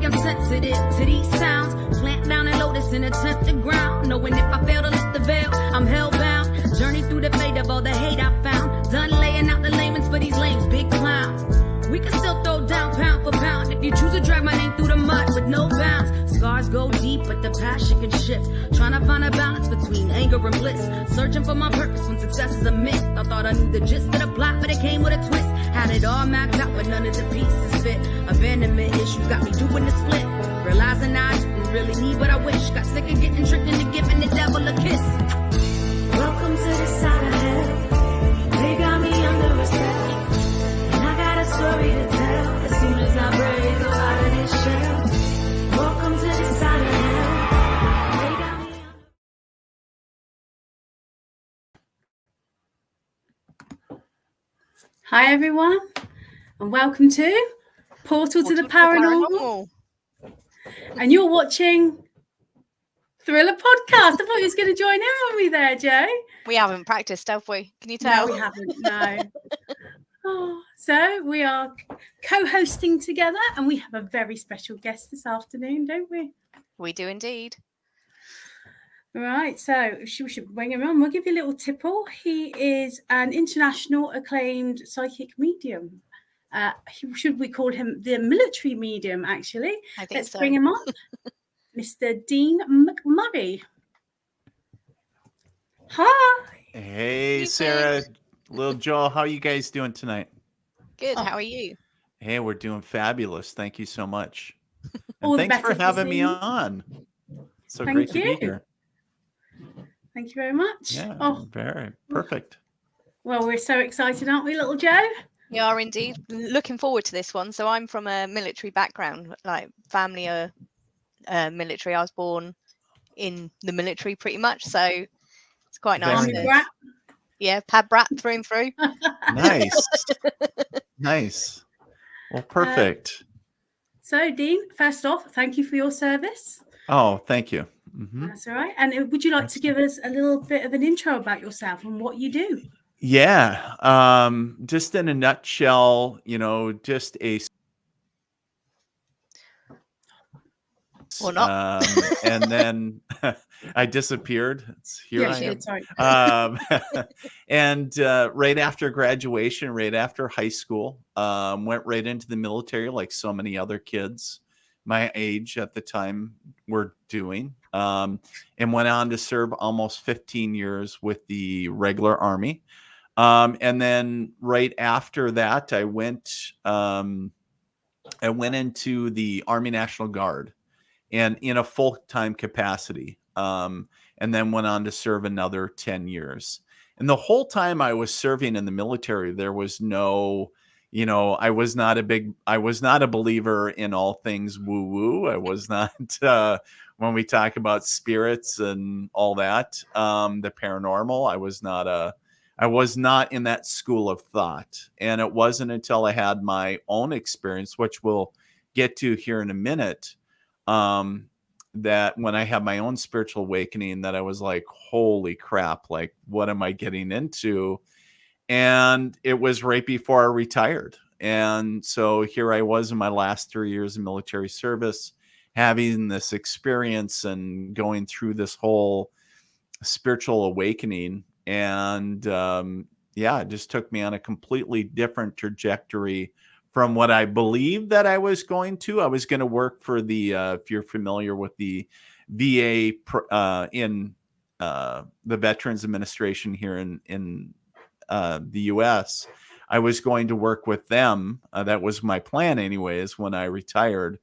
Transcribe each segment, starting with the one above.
I'm sensitive to these sounds. Plant down and lotus in a tempted ground. Knowing if I fail to lift the veil, I'm hellbound. Journey through the fate of all the hate I found. Done laying out the layman's for these lames, big clowns. We can still throw down pound for pound if you choose to drag my name through the mud with no bounds. Scars go deep, but the passion can shift. Trying to find a balance between anger and bliss. Searching for my purpose when success is a myth. I thought I knew the gist of the plot, but it came with a twist. Had it all mapped out, but none of the pieces fit. Abandonment issues got me doing the split. Realizing I didn't really need what I wish. Got sick of getting tricked into giving the devil a kiss. Welcome to the side of hell. They got me under a spell. Story to tell as soon as I break out of this shell. Welcome to the side of hell. They got me on. Hi everyone, and welcome to Portal to the Paranormal. And you're watching Thriller Podcast. I thought you was going to join in with me there, Joe. We haven't practiced, have we? Can you tell? No, we haven't. No. So we are co-hosting together, and we have a very special guest this afternoon, don't we? We do indeed. Right, so we should bring him on. We'll give you a little tipple. He is an international acclaimed psychic medium. Should we call him the military medium, actually? I think Let's so. bring him on. Mr. Dean McMurray. Hi. Hey, Sarah. Little Joel, how are you guys doing tonight? Good. How are you? Hey, we're doing fabulous. Thank you so much. All And the thanks for better having for me seeing. on. So Thank great to you. be here. Thank you very much. Yeah, very perfect. Well, we're so excited, aren't we, little Joe? We are indeed. Looking forward to this one. So I'm from a military background, like family are military. I was born in the military pretty much. So it's quite nice. Very nice. Yeah, pad brat through and through. Nice. Nice. Well, perfect. So, Dean, first off, thank you for your service. Oh, thank you. Mm-hmm. That's all right. And would you like to give us a little bit of an intro about yourself and what you do? Yeah. Just in a nutshell, just a Or not. And then I disappeared. Here I am. Sorry. And right after graduation, right after high school, went right into the military like so many other kids my age at the time were doing, and went on to serve almost 15 years with the regular Army. And then right after that, I went into the Army National Guard, and in a full-time capacity, and then went on to serve another 10 years. And the whole time I was serving in the military, there was no, I was not a believer in all things woo-woo. I was not, when we talk about spirits and all that, the paranormal, I was not in that school of thought. And it wasn't until I had my own experience, which we'll get to here in a minute, that when I had my own spiritual awakening, that I was like, holy crap, like, what am I getting into? And it was right before I retired. And so here I was in my last 3 years of military service, having this experience and going through this whole spiritual awakening. And it just took me on a completely different trajectory from what I believed that I was going to. I was going to work for the, if you're familiar with the VA in the Veterans Administration here in the U.S., I was going to work with them. That was my plan anyways, when I retired.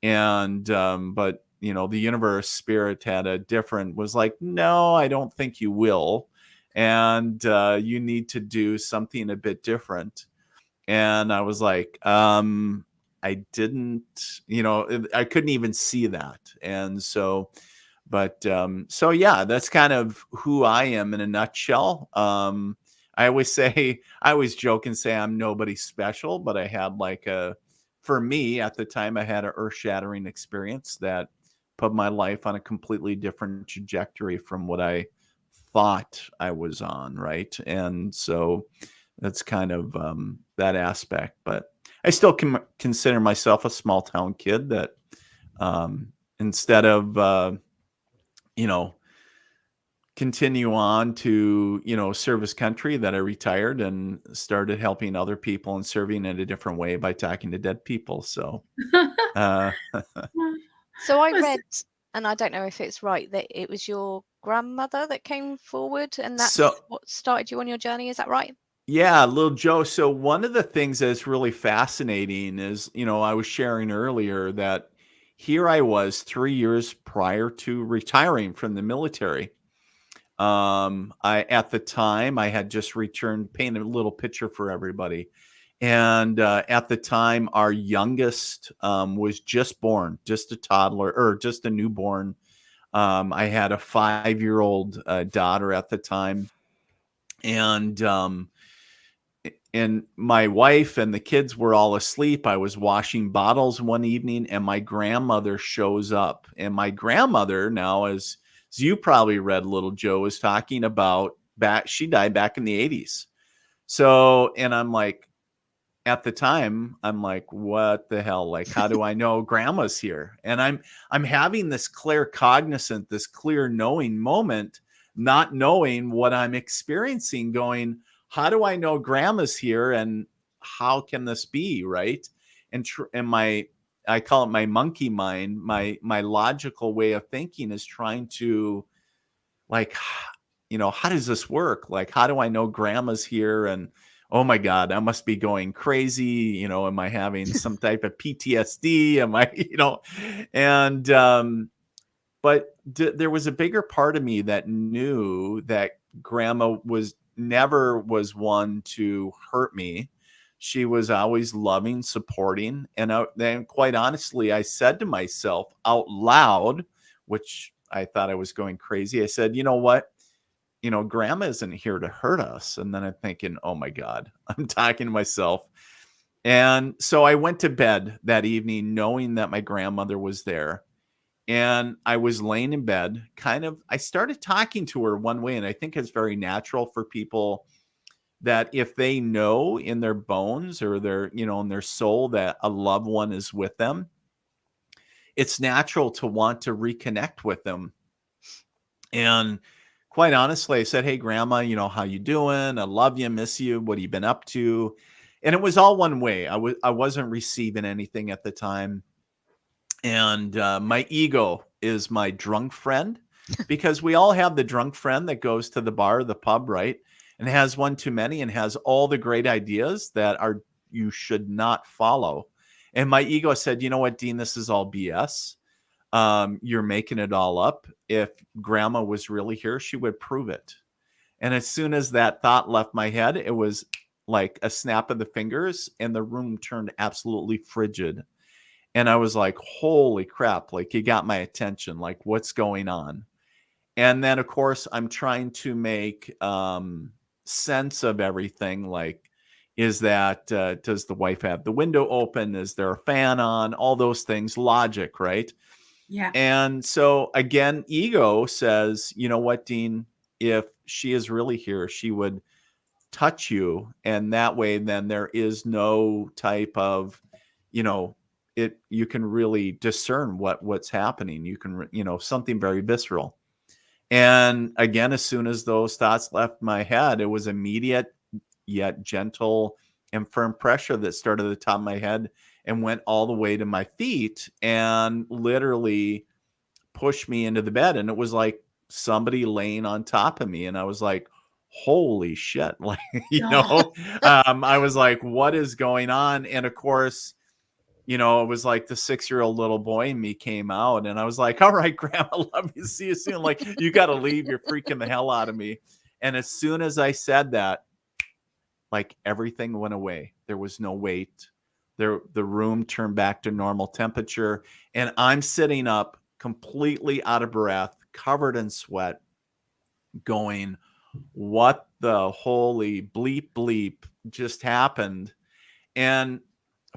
And, but, the universe spirit was like, no, I don't think you will. And you need to do something a bit different. And I was like, I didn't, I couldn't even see that. And so, that's kind of who I am in a nutshell. I always joke and say I'm nobody special, but I had for me at the time, I had an earth-shattering experience that put my life on a completely different trajectory from what I thought I was on, right? And so that's kind of that aspect. But I still consider myself a small town kid that Instead of, continue on to, serve his country, that I retired and started helping other people and serving in a different way by talking to dead people. So, uh, So I Was- read, and I don't know if it's right, that it was your grandmother that came forward, and that's So- what started you on your journey. Is that right? yeah, little Joe. So one of the things that's really fascinating is, I was sharing earlier that here I was 3 years prior to retiring from the military. At the time I had just returned, paint a little picture for everybody. And at the time, our youngest was just born, just a toddler or just a newborn. I had a 5-year-old daughter at the time, and my wife and the kids were all asleep. I was washing bottles one evening, and my grandmother shows up. And my grandmother, now, as you probably read, little Joe, was talking about she died back in the 80s. So, and I'm like, at the time, I'm like, what the hell? Like, how do I know grandma's here? And I'm having this clear cognizant, this clear knowing moment, not knowing what I'm experiencing, going, how do I know grandma's here? And how can this be? Right. And I call it my monkey mind. My logical way of thinking is trying to, like, how does this work? Like, how do I know grandma's here? And oh my God, I must be going crazy. Am I having some type of PTSD? Am I, and, but there was a bigger part of me that knew that grandma never was one to hurt me. She was always loving, supporting. And then quite honestly, I said to myself out loud, which I thought I was going crazy. I said, you know what? Grandma isn't here to hurt us. And then I'm thinking, oh my God, I'm talking to myself. And so I went to bed that evening knowing that my grandmother was there. And I was laying in bed, I started talking to her one way. And I think it's very natural for people that if they know in their bones or in their soul that a loved one is with them, it's natural to want to reconnect with them. And quite honestly, I said, hey, grandma, how you doing? I love you, miss you. What have you been up to? And it was all one way. I wasn't receiving anything at the time. And my ego is my drunk friend, because we all have the drunk friend that goes to the bar, the pub, right? And has one too many and has all the great ideas that you should not follow. And my ego said, you know what, Dean, this is all BS. You're making it all up. If grandma was really here, she would prove it. And as soon as that thought left my head, it was like a snap of the fingers and the room turned absolutely frigid. And I was like, holy crap, like you got my attention, like what's going on? And then of course I'm trying to make sense of everything. Like, is that, does the wife have the window open? Is there a fan on? All those things, logic, right? Yeah. And so again, ego says, you know what, Dean, if she is really here, she would touch you. And that way, then there is no type of, you can really discern what's happening. You can, something very visceral. And again, as soon as those thoughts left my head, it was immediate yet gentle and firm pressure that started at the top of my head and went all the way to my feet and literally pushed me into the bed. And it was like somebody laying on top of me. And I was like, holy shit. Like, I was like, what is going on? And of course, it was like the 6-year-old little boy in me came out, and I was like, all right, grandma, love you. See you soon. Like, you got to leave. You're freaking the hell out of me. And as soon as I said that, like everything went away. There was no weight. The room turned back to normal temperature. And I'm sitting up completely out of breath, covered in sweat, going, what the holy bleep bleep just happened? And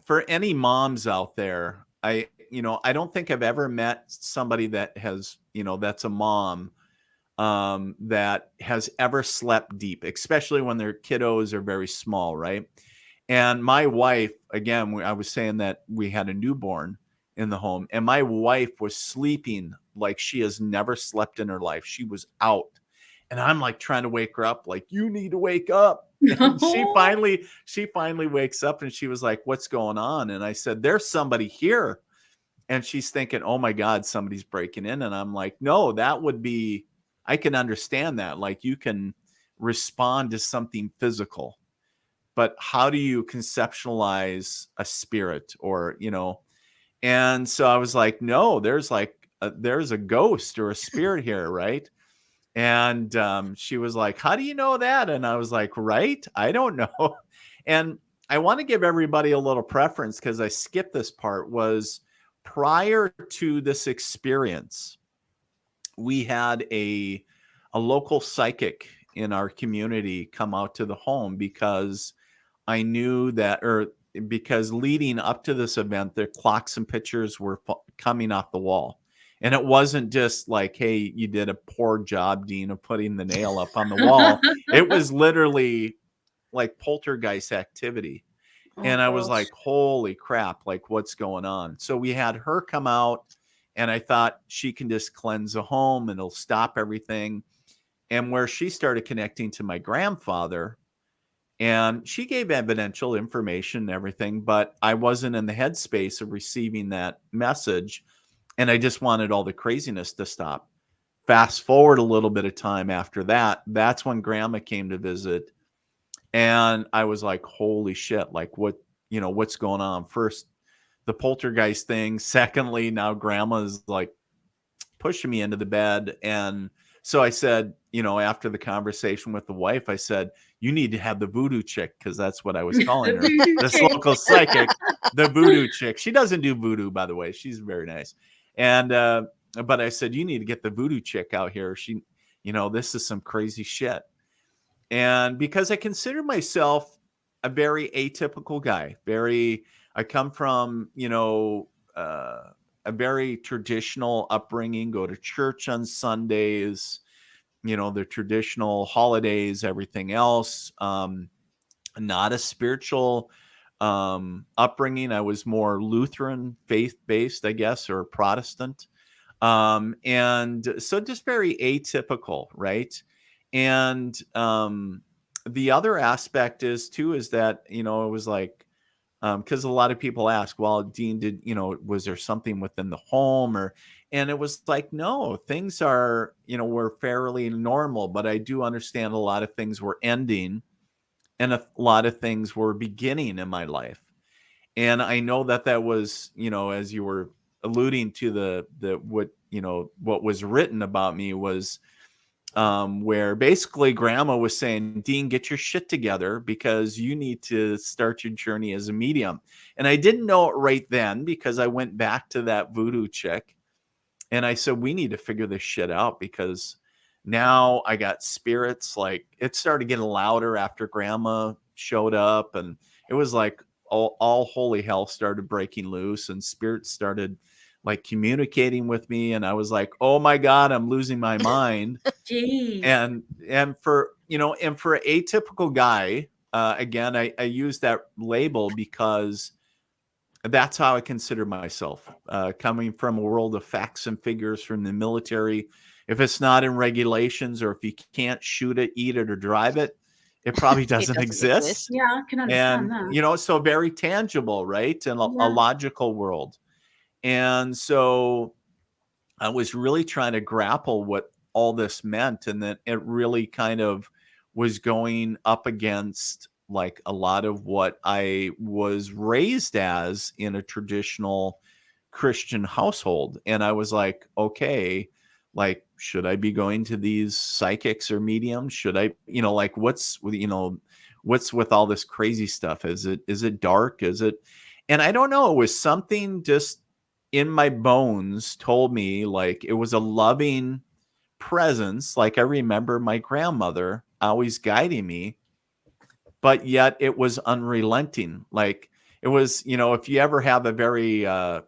for any moms out there, I don't think I've ever met somebody that has, that's a mom that has ever slept deep, especially when their kiddos are very small, right? And my wife, again, I was saying that we had a newborn, in the home, and my wife was sleeping like she has never slept in her life. She was out, and I'm like trying to wake her up, like, you need to wake up. And she finally wakes up, and she was like, what's going on? And I said, there's somebody here. And she's thinking, oh my God, somebody's breaking in. And I'm like, no, that would be, I can understand that. Like, you can respond to something physical, but how do you conceptualize a spirit, or, you know? And so I was like, no, there's a ghost or a spirit here, right? And she was like, how do you know that? And I was like, right? I don't know. And I want to give everybody a little preference, because I skipped this part, was prior to this experience, we had a local psychic in our community come out to the home, because I knew that, or because leading up to this event, the clocks and pictures were coming off the wall. And it wasn't just like, hey, you did a poor job, Dean, of putting the nail up on the wall. It was literally like poltergeist activity. And I was like, holy crap, like, what's going on? So we had her come out, and I thought she can just cleanse the home and it'll stop everything. And where she started connecting to my grandfather, and she gave evidential information and everything, but I wasn't in the headspace of receiving that message. And I just wanted all the craziness to stop. Fast forward a little bit of time after that, that's when Grandma came to visit. And I was like, holy shit, like, what's going on? First, the poltergeist thing. Secondly, now Grandma's like pushing me into the bed. And so I said, after the conversation with the wife, I said, you need to have the voodoo chick, because that's what I was calling her. This local psychic, the voodoo chick. She doesn't do voodoo, by the way. She's very nice. And, but I said, you need to get the voodoo chick out here. She, this is some crazy shit. And because I consider myself a very atypical guy, I come from, a very traditional upbringing, go to church on Sundays, the traditional holidays, everything else. Not a spiritual upbringing. I was more Lutheran faith-based, I guess, or Protestant. And so just very atypical, right? And the other aspect is that, it was like, because a lot of people ask, well, Dean, was there something within the home, and it was like, no, things are, were fairly normal, but I do understand a lot of things were ending and a lot of things were beginning in my life. And I know that was, as you were alluding to what was written about me was, where basically Grandma was saying, Dean, get your shit together, because you need to start your journey as a medium. And I didn't know it right then, because I went back to that voodoo chick and I said, we need to figure this shit out, because now I got spirits. Like, it started getting louder after Grandma showed up, and it was like all holy hell started breaking loose, and spirits started like communicating with me. And I was like, oh my God, I'm losing my mind. Jeez. And for an atypical guy, again, I use that label because that's how I consider myself, coming from a world of facts and figures from the military. If it's not in regulations, or if you can't shoot it, eat it, or drive it, it probably doesn't exist. Yeah, I can understand that. So very tangible, right? And a logical world. And so I was really trying to grapple what all this meant. And that it really kind of was going up against like a lot of what I was raised as in a traditional Christian household. And I was like, okay, like, should I be going to these psychics or mediums? Should I, like, what's with all this crazy stuff? Is it dark? And I don't know, it was something just in my bones told me, like, it was a loving presence. Like, I remember my grandmother always guiding me, but yet it was unrelenting. Like, it was, if you ever have a very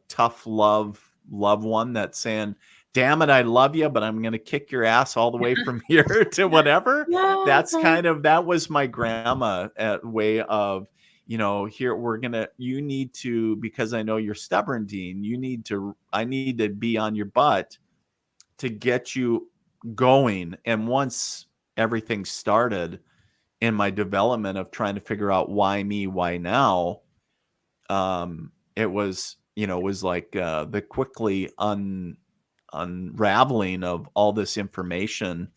tough loved one that's saying, damn it, I love you, but I'm going to kick your ass all the way from here to whatever. That was my grandma way of, here you need to, because I know you're stubborn, Dean, I need to be on your butt to get you going. And once everything started in my development of trying to figure out why me, why now, it was like the quickly unraveling of all this information.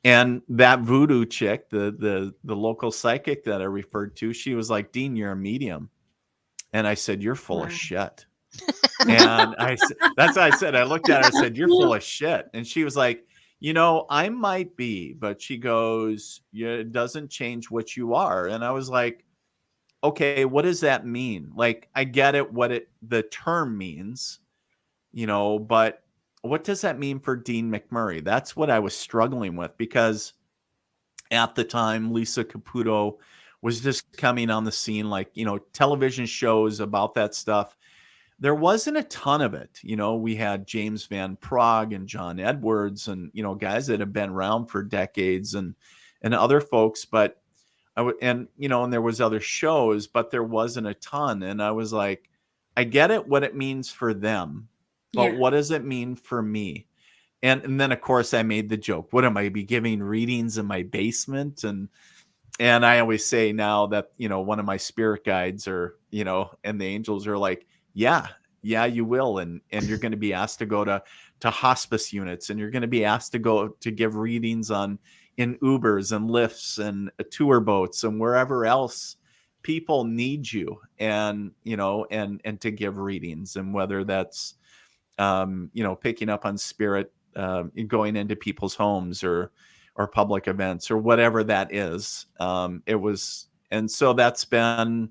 And that voodoo chick, the local psychic that I referred to, she was like, Dean, you're a medium. And I said, you're full of shit. And that's what I said. I looked at her, I said, you're full of shit. And she was like, I might be, but she goes, yeah, it doesn't change what you are. And I was like, okay, what does that mean? Like, I get it, the term means, but what does that mean for Dean McMurray? That's what I was struggling with, because at the time, Lisa Caputo was just coming on the scene, like, television shows about that stuff. There wasn't a ton of it. We had James Van Prague and John Edwards and, guys that have been around for decades and other folks, but and there was other shows, but there wasn't a ton. And I was like, I get it, what it means for them, but what does it mean for me? And then of course I made the joke, what am I be giving readings in my basement? And I always say now that, one of my spirit guides and the angels are like, yeah, you will. And you're going to be asked to go to hospice units, and you're going to be asked to go to give readings in Ubers and Lyfts and tour boats and wherever else people need you, and, and to give readings, and whether that's, picking up on spirit, going into people's homes or public events or whatever that is. And so that's been,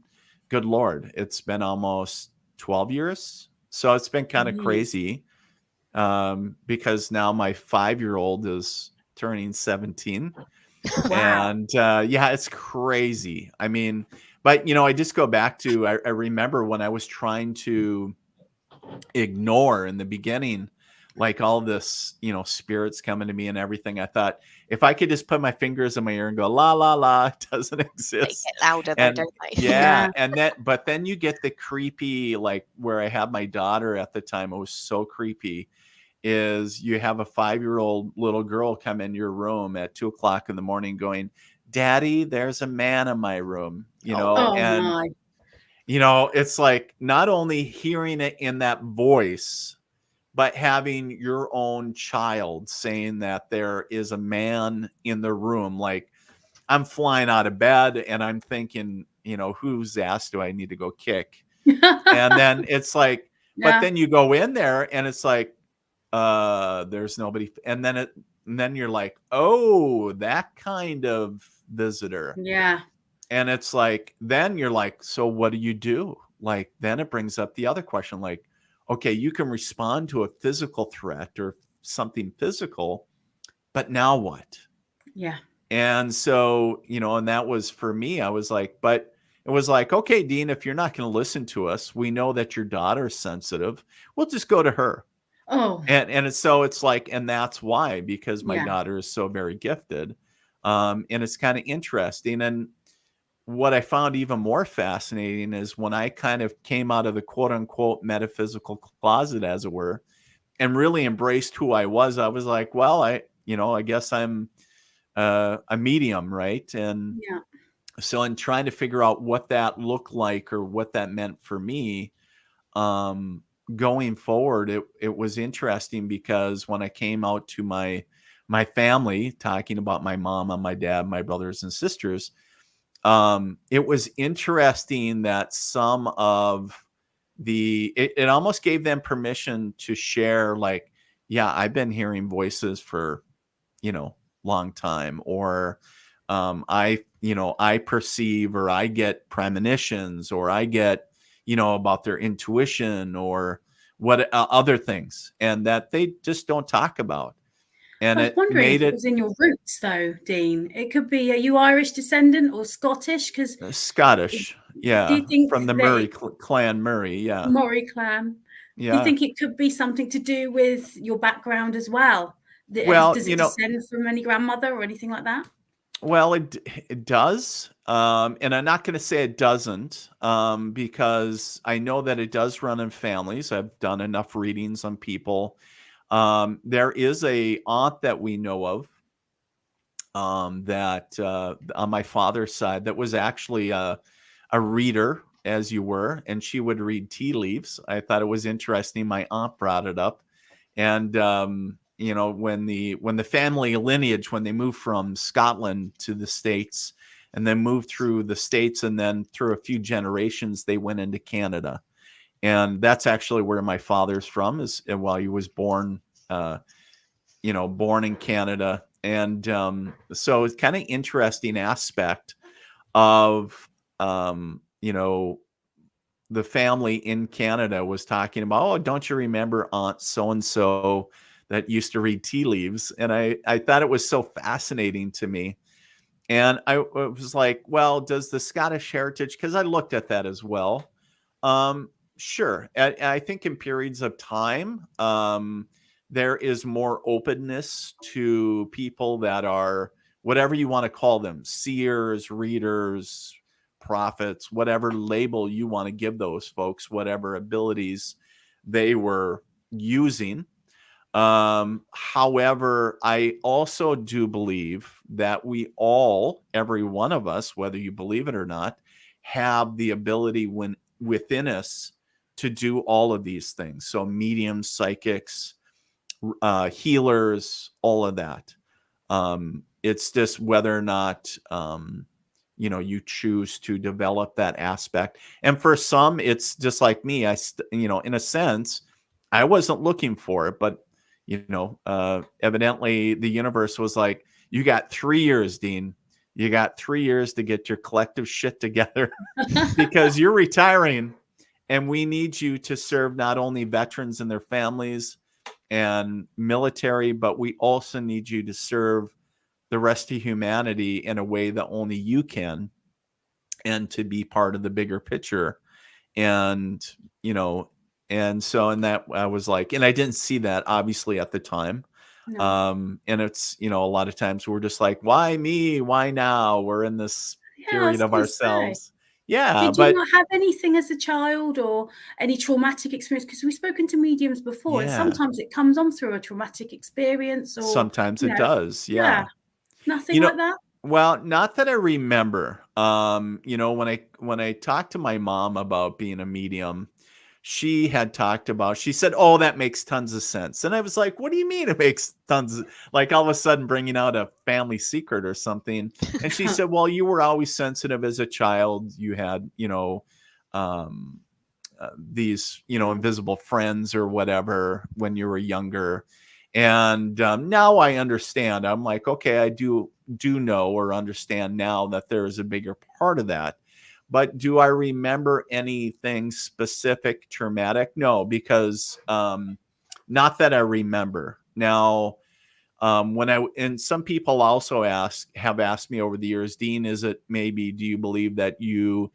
good Lord, it's been almost 12 years. So it's been kind of crazy, because now my 5-year-old is turning 17. Wow. And it's crazy. I mean, but I just go back to, I remember when I was trying to ignore in the beginning, like all this, spirits coming to me and everything. I thought, if I could just put my fingers in my ear and go, la, la, la, it doesn't exist. They get louder though, don't they? Yeah. But then you get the creepy, like where I had my daughter at the time, it was so creepy, is you have a 5-year-old little girl come in your room at 2:00 in the morning going, Daddy, there's a man in my room, my. It's like not only hearing it in that voice, but having your own child saying that there is a man in the room. Like, I'm flying out of bed and I'm thinking, whose ass do I need to go kick? And then it's like, but then you go in there and it's like, there's nobody. And then you're like, oh, that kind of visitor. Yeah. And it's like, then you're like, so what do you do? Like, then it brings up the other question, like, okay, you can respond to a physical threat or something physical, but now what? Yeah. And so, and that was for me, I was like, but it was like, okay, Dean, if you're not going to listen to us, we know that your daughter is sensitive. We'll just go to her. Oh. And it's like, and that's why, because my daughter is so very gifted. And it's kind of interesting. And what I found even more fascinating is when I kind of came out of the quote unquote metaphysical closet, as it were, and really embraced who I was like, well, I guess I'm a medium, right? And so in trying to figure out what that looked like or what that meant for me, going forward, it was interesting, because when I came out to my family, talking about my mom and my dad, my brothers and sisters, it was interesting that some of it almost gave them permission to share, like, yeah, I've been hearing voices for, long time, or I perceive, or I get premonitions, or I get, about their intuition or what other things, and that they just don't talk about. And I was wondering if it was in your roots, though, Dean. It could be, are you Irish descendant or Scottish? Because Scottish, yeah. Do you think from the Murray clan, Murray, yeah. Murray clan. Yeah. Do you think it could be something to do with your background as well? Well, does it descend from any grandmother or anything like that? Well, it does. And I'm not going to say it doesn't, because I know that it does run in families. I've done enough readings on people. There is a aunt that we know of, that on my father's side, that was actually a reader, as you were, and she would read tea leaves. I thought it was interesting. My aunt brought it up, and when the family lineage, when they moved from Scotland to the States, and then moved through the States, and then through a few generations, they went into Canada, and that's actually where my father's from. Is Well, he was born, born in Canada, and so it's kind of interesting aspect of the family in Canada was talking about, oh, don't you remember Aunt so and so that used to read tea leaves? And I thought it was so fascinating to me. And I was like, well, does the Scottish heritage, because I looked at that as well. Sure. I think in periods of time, there is more openness to people that are, whatever you want to call them, seers, readers, prophets, whatever label you want to give those folks, whatever abilities they were using. However, I also do believe that we all, every one of us, whether you believe it or not, have the ability within us to do all of these things. So mediums, psychics, healers, all of that. It's just whether or not, you choose to develop that aspect. And for some, it's just like me. In a sense, I wasn't looking for it, but evidently the universe was like, you got 3 years, Dean. You got 3 years to get your collective shit together because you're retiring, and we need you to serve not only veterans and their families and military, but we also need you to serve the rest of humanity in a way that only you can, and to be part of the bigger picture. And that I was like, and I didn't see that obviously at the time. No. And it's, a lot of times we're just like, why me? Why now? We're in this period of ourselves. Yeah. Did you not have anything as a child, or any traumatic experience? Because we've spoken to mediums before, and sometimes it comes on through a traumatic experience, or sometimes it does. Yeah. Nothing like that. Well, not that I remember. When I talked to my mom about being a medium, she said, oh, that makes tons of sense. And I was like, what do you mean it makes tons of, like all of a sudden bringing out a family secret or something? And she said, well, you were always sensitive as a child. You had, these, invisible friends or whatever when you were younger. And now I understand. I'm like, okay, I do know or understand now that there is a bigger part of that. But do I remember anything specific traumatic? No, because not that I remember. Now, and some people also have asked me over the years, Dean, do you believe that you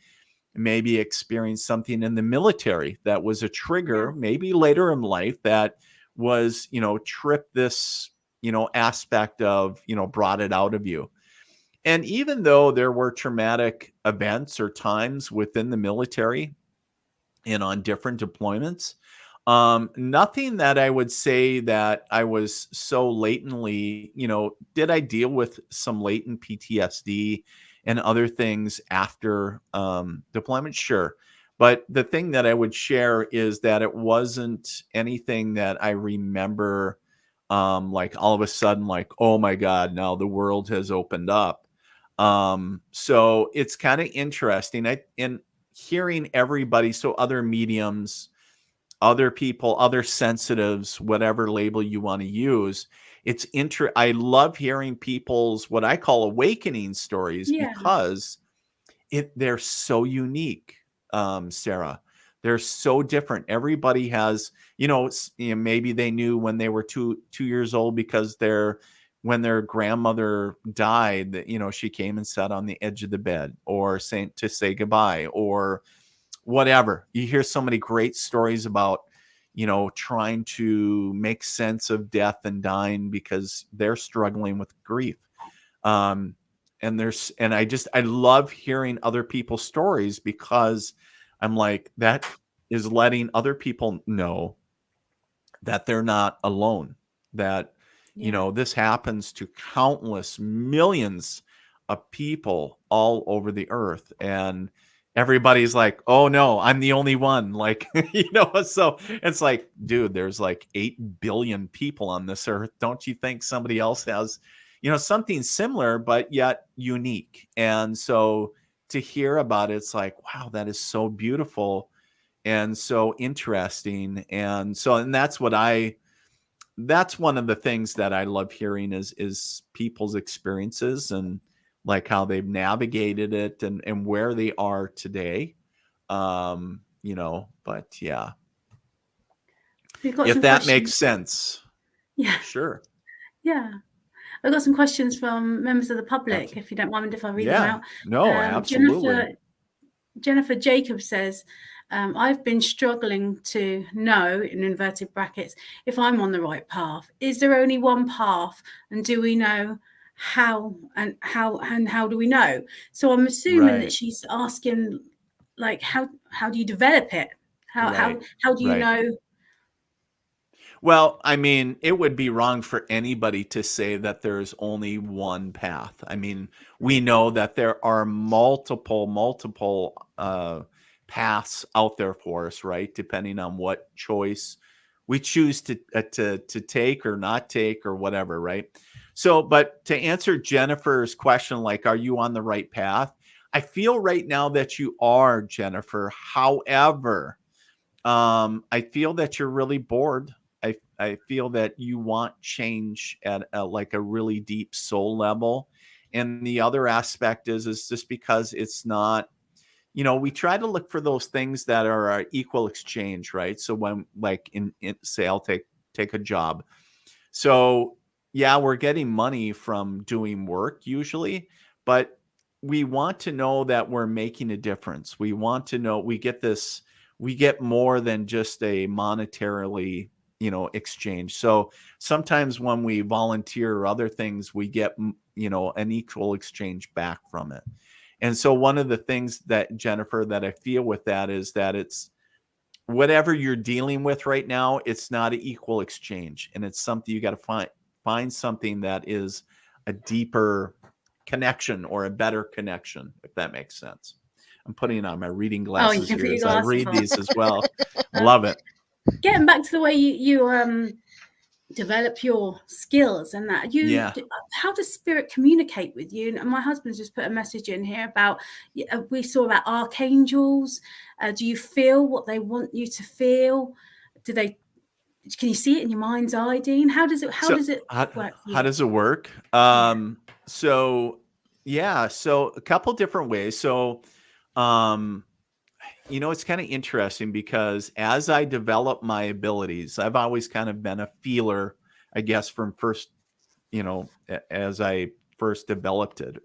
maybe experienced something in the military that was a trigger, maybe later in life, that was, tripped this, aspect of, brought it out of you? And even though there were traumatic events or times within the military and on different deployments, nothing that I would say that I was so latently, did I deal with some latent PTSD and other things after deployment? Sure. But the thing that I would share is that it wasn't anything that I remember, like all of a sudden, like, oh my God, now the world has opened up. So it's kind of interesting. In hearing everybody, so other mediums, other people, other sensitives, whatever label you want to use, I love hearing people's what I call awakening stories, because they're so unique, Sarah. They're so different. Everybody has, maybe they knew when they were 2 years old because when their grandmother died, that, she came and sat on the edge of the bed, or to say goodbye, or whatever. You hear so many great stories about, trying to make sense of death and dying because they're struggling with grief. and I love hearing other people's stories, because I'm like, that is letting other people know that they're not alone, that this happens to countless millions of people all over the earth, and everybody's like, oh no, I'm the only one, like, so it's like, dude, there's like 8 billion people on this earth. Don't you think somebody else has something similar but yet unique? And so to hear about it, it's like, wow, that is so beautiful and so interesting. And that's one of the things that I love hearing is people's experiences, and like how they've navigated it, and where they are today. But yeah, if that makes sense. Yeah. Sure. Yeah. I've got some questions from members of the public, if you don't mind if I read them out. No, absolutely. Jennifer Jacobs says, I've been struggling to know, in inverted brackets, if I'm on the right path. Is there only one path? And do we know how do we know? So I'm assuming that she's asking, like, how do you develop it? How do you know? Well, I mean, it would be wrong for anybody to say that there's only one path. I mean, we know that there are multiple paths out there for us, right? Depending on what choice we choose to take or not take or whatever, right? So, but to answer Jennifer's question, like, are you on the right path? I feel right now that you are, Jennifer. However, I feel that you're really bored. I feel that you want change at like a really deep soul level. And the other aspect is just because it's not, we try to look for those things that are equal exchange, right? So when, like, in say, I'll take a job. So yeah, we're getting money from doing work usually, but we want to know that we're making a difference. We want to know we get more than just a monetarily, exchange. So sometimes when we volunteer or other things, we get, an equal exchange back from it. And so one of the things that, Jennifer, that I feel with that is that it's whatever you're dealing with right now, it's not an equal exchange. And it's something you got to find something that is a deeper connection or a better connection, if that makes sense. I'm putting on my reading glasses here as I read these as well. Love it. Getting back to the way you develop your skills and that, how does spirit communicate with you? And my husband's just put a message in here about, we saw about archangels. Do you feel what they want you to feel? Can you see it in your mind's eye, Dean? How does it work for you? How does it work? So a couple different ways. So it's kind of interesting because as I develop my abilities, I've always kind of been a feeler, I guess, from first, as I first developed it,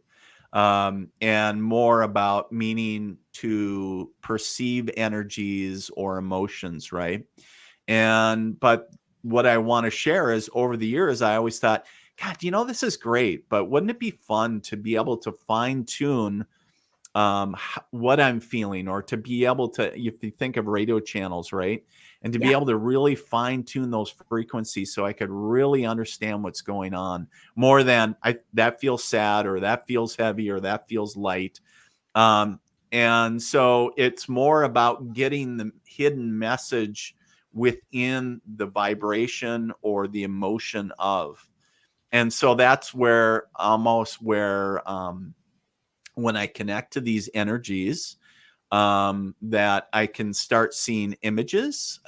and more about meaning to perceive energies or emotions, right? But what I want to share is, over the years, I always thought, God, this is great, but wouldn't it be fun to be able to fine tune what I'm feeling, or to be able to, if you think of radio channels, right? And to be able to really fine tune those frequencies so I could really understand what's going on, more than that feels sad, or that feels heavy, or that feels light. And so it's more about getting the hidden message within the vibration or the emotion of. And so that's where when I connect to these energies, that I can start seeing images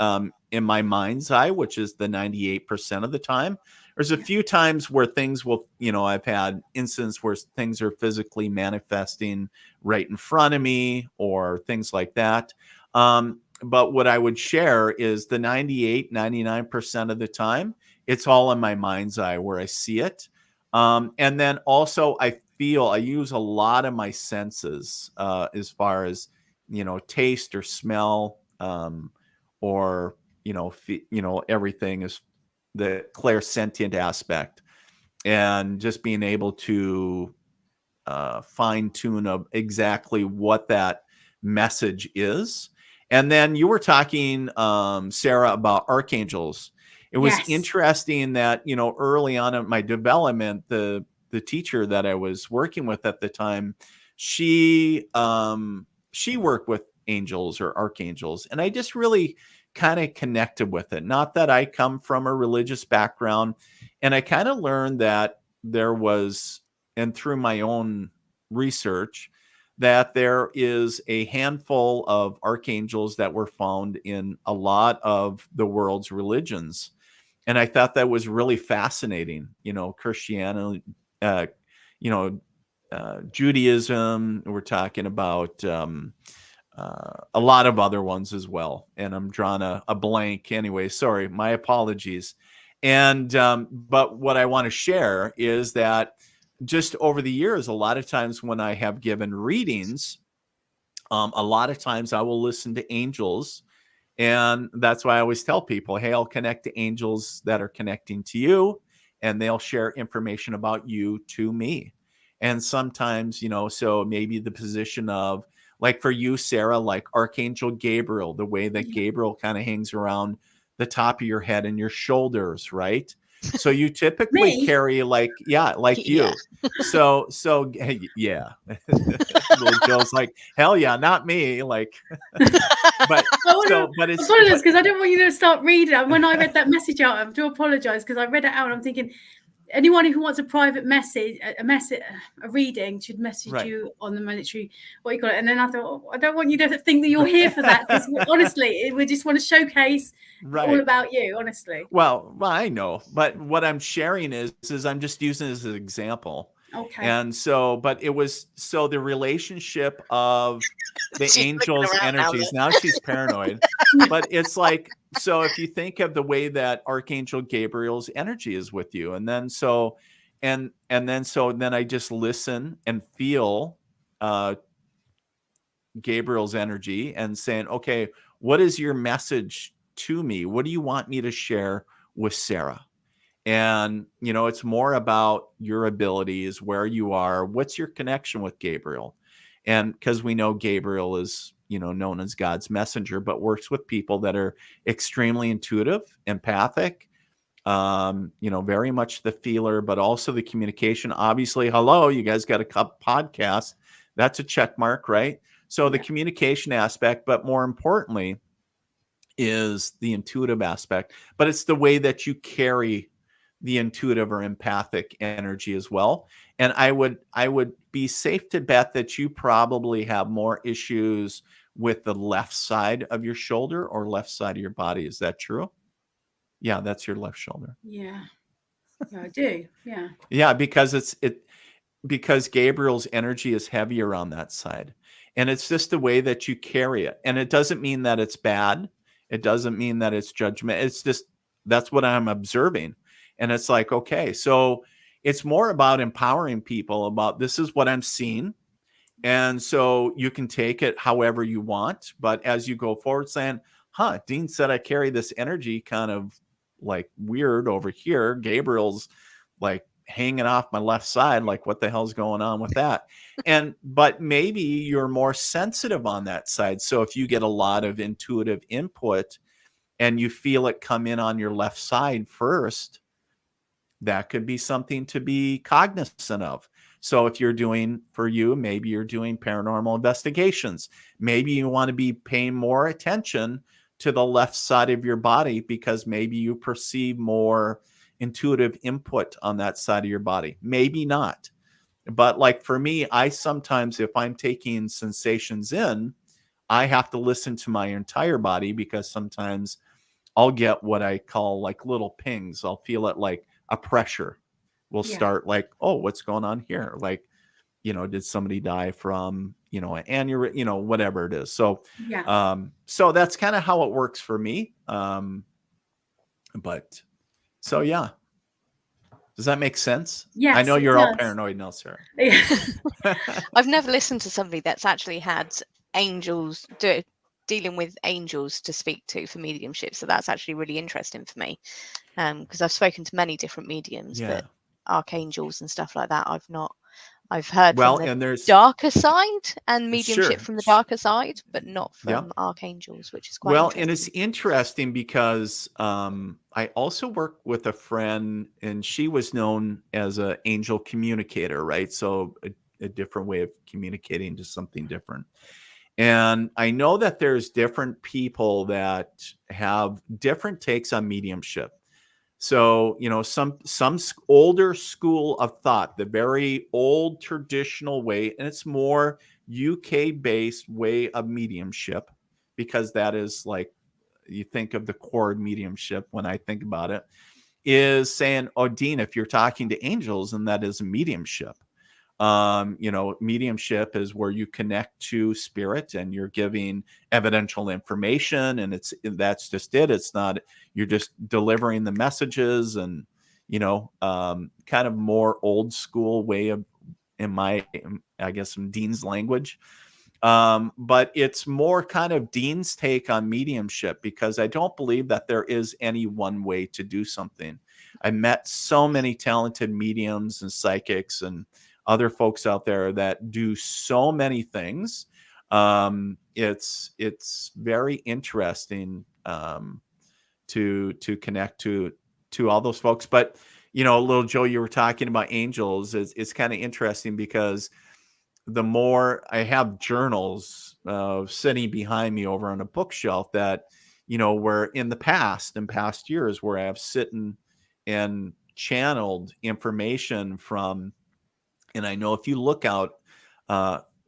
in my mind's eye, which is the 98% of the time. There's a few times where things will, I've had instances where things are physically manifesting right in front of me, or things like that. But what I would share is the 99% of the time, it's all in my mind's eye where I see it. And then also I use a lot of my senses, as far as, taste or smell, or, everything is the clairsentient aspect, and just being able to fine tune of exactly what that message is. And then you were talking, Sarah, about archangels. It was interesting that, you know, early on in my development, the teacher that I was working with at the time, she worked with angels or archangels, and I just really kind of connected with it. Not that I come from a religious background, and I kind of learned that there was, and through my own research, that there is a handful of archangels that were found in a lot of the world's religions. And I thought that was really fascinating. You know, Christianity, you know, Judaism, we're talking about a lot of other ones as well. And I'm drawing a blank anyway. Sorry, my apologies. And but what I want to share is that just over the years, a lot of times when I have given readings, a lot of times I will listen to angels. And that's why I always tell people, hey, I'll connect to angels that are connecting to you, and they'll share information about you to me. And sometimes, you know, so maybe the position of, like for you, Sarah, like Archangel Gabriel, the way that Gabriel kind of hangs around the top of your head and your shoulders, right? So you typically carry like you. So yeah. Little Joe's like, hell yeah, not me. Like, but it's apologize because I don't want you to start reading. When I read that message out, I do apologize because I read it out and I'm thinking anyone who wants a private message, a reading should message you on the military, what you call it. And then I thought, oh, I don't want you to think that you're here for that, because honestly, we just want to showcase all about you, honestly. Well, I know, but what I'm sharing is I'm just using it as an example. Okay. And so, but it was, so the relationship of the angels' energies, now she's paranoid, but it's like, so if you think of the way that Archangel Gabriel's energy is with you, and then so, and then I just listen and feel Gabriel's energy and saying, okay, what is your message to me? What do you want me to share with Sarah? And, you know, it's more about your abilities, where you are, what's your connection with Gabriel? And because we know Gabriel is, you know, known as God's messenger, but works with people that are extremely intuitive, empathic, you know, very much the feeler, but also the communication. Obviously, hello, you guys got a podcast. That's a check mark, right? So the communication aspect, but more importantly, is the intuitive aspect, but it's the way that you carry the intuitive or empathic energy as well. And I would be safe to bet that you probably have more issues with the left side of your shoulder or left side of your body. Is that true? Yeah, that's your left shoulder. Yeah, I do. Yeah. Yeah, because because Gabriel's energy is heavier on that side. And it's just the way that you carry it. And it doesn't mean that it's bad. It doesn't mean that it's judgment. It's just, that's what I'm observing. And it's like, okay, so it's more about empowering people about, this is what I'm seeing. And so you can take it however you want. But as you go forward saying, Dean said I carry this energy kind of like weird over here. Gabriel's like hanging off my left side. Like, what the hell's going on with that? But maybe you're more sensitive on that side. So if you get a lot of intuitive input and you feel it come in on your left side first, that could be something to be cognizant of. So if you're doing, for you, maybe you're doing paranormal investigations, maybe you want to be paying more attention to the left side of your body because maybe you perceive more intuitive input on that side of your body. Maybe not. But like for me, I sometimes, if I'm taking sensations in, I have to listen to my entire body, because sometimes I'll get what I call like little pings. I'll feel it like a pressure will start, like, oh, what's going on here? Like, you know, did somebody die from, you know, an aneurysm, you know, whatever it is. So, so that's kind of how it works for me. But so, yeah. Does that make sense? Yes, I know you're all paranoid now, Sarah. Yeah. I've never listened to somebody that's actually had angels dealing with angels to speak to for mediumship. So that's actually really interesting for me. Because I've spoken to many different mediums, but archangels and stuff like that, I've not I've heard Well, from the and there's darker side and mediumship sure. from the darker side, but not Yeah. from archangels, which is quite Well, interesting. and it's interesting because I also worked with a friend, and she was known as an angel communicator, right? So a different way of communicating to something different. And I know that there's different people that have different takes on mediumship. So, some older school of thought, the very old traditional way, and it's more UK based way of mediumship, because that is like, you think of the core of mediumship when I think about it, is saying, oh, Dean, if you're talking to angels, and that is a mediumship. Mediumship is where you connect to spirit and you're giving evidential information, and that's just it. It's not, you're just delivering the messages, and kind of more old school way of, I guess, in Dean's language. But it's more kind of Dean's take on mediumship, because I don't believe that there is any one way to do something. I met so many talented mediums and psychics and other folks out there that do so many things. It's very interesting to connect to all those folks. But little Joe, you were talking about angels. It's kind of interesting because the more I have journals sitting behind me over on a bookshelf that, where in past years, where I have sitting and channeled information from, and I know if you look out,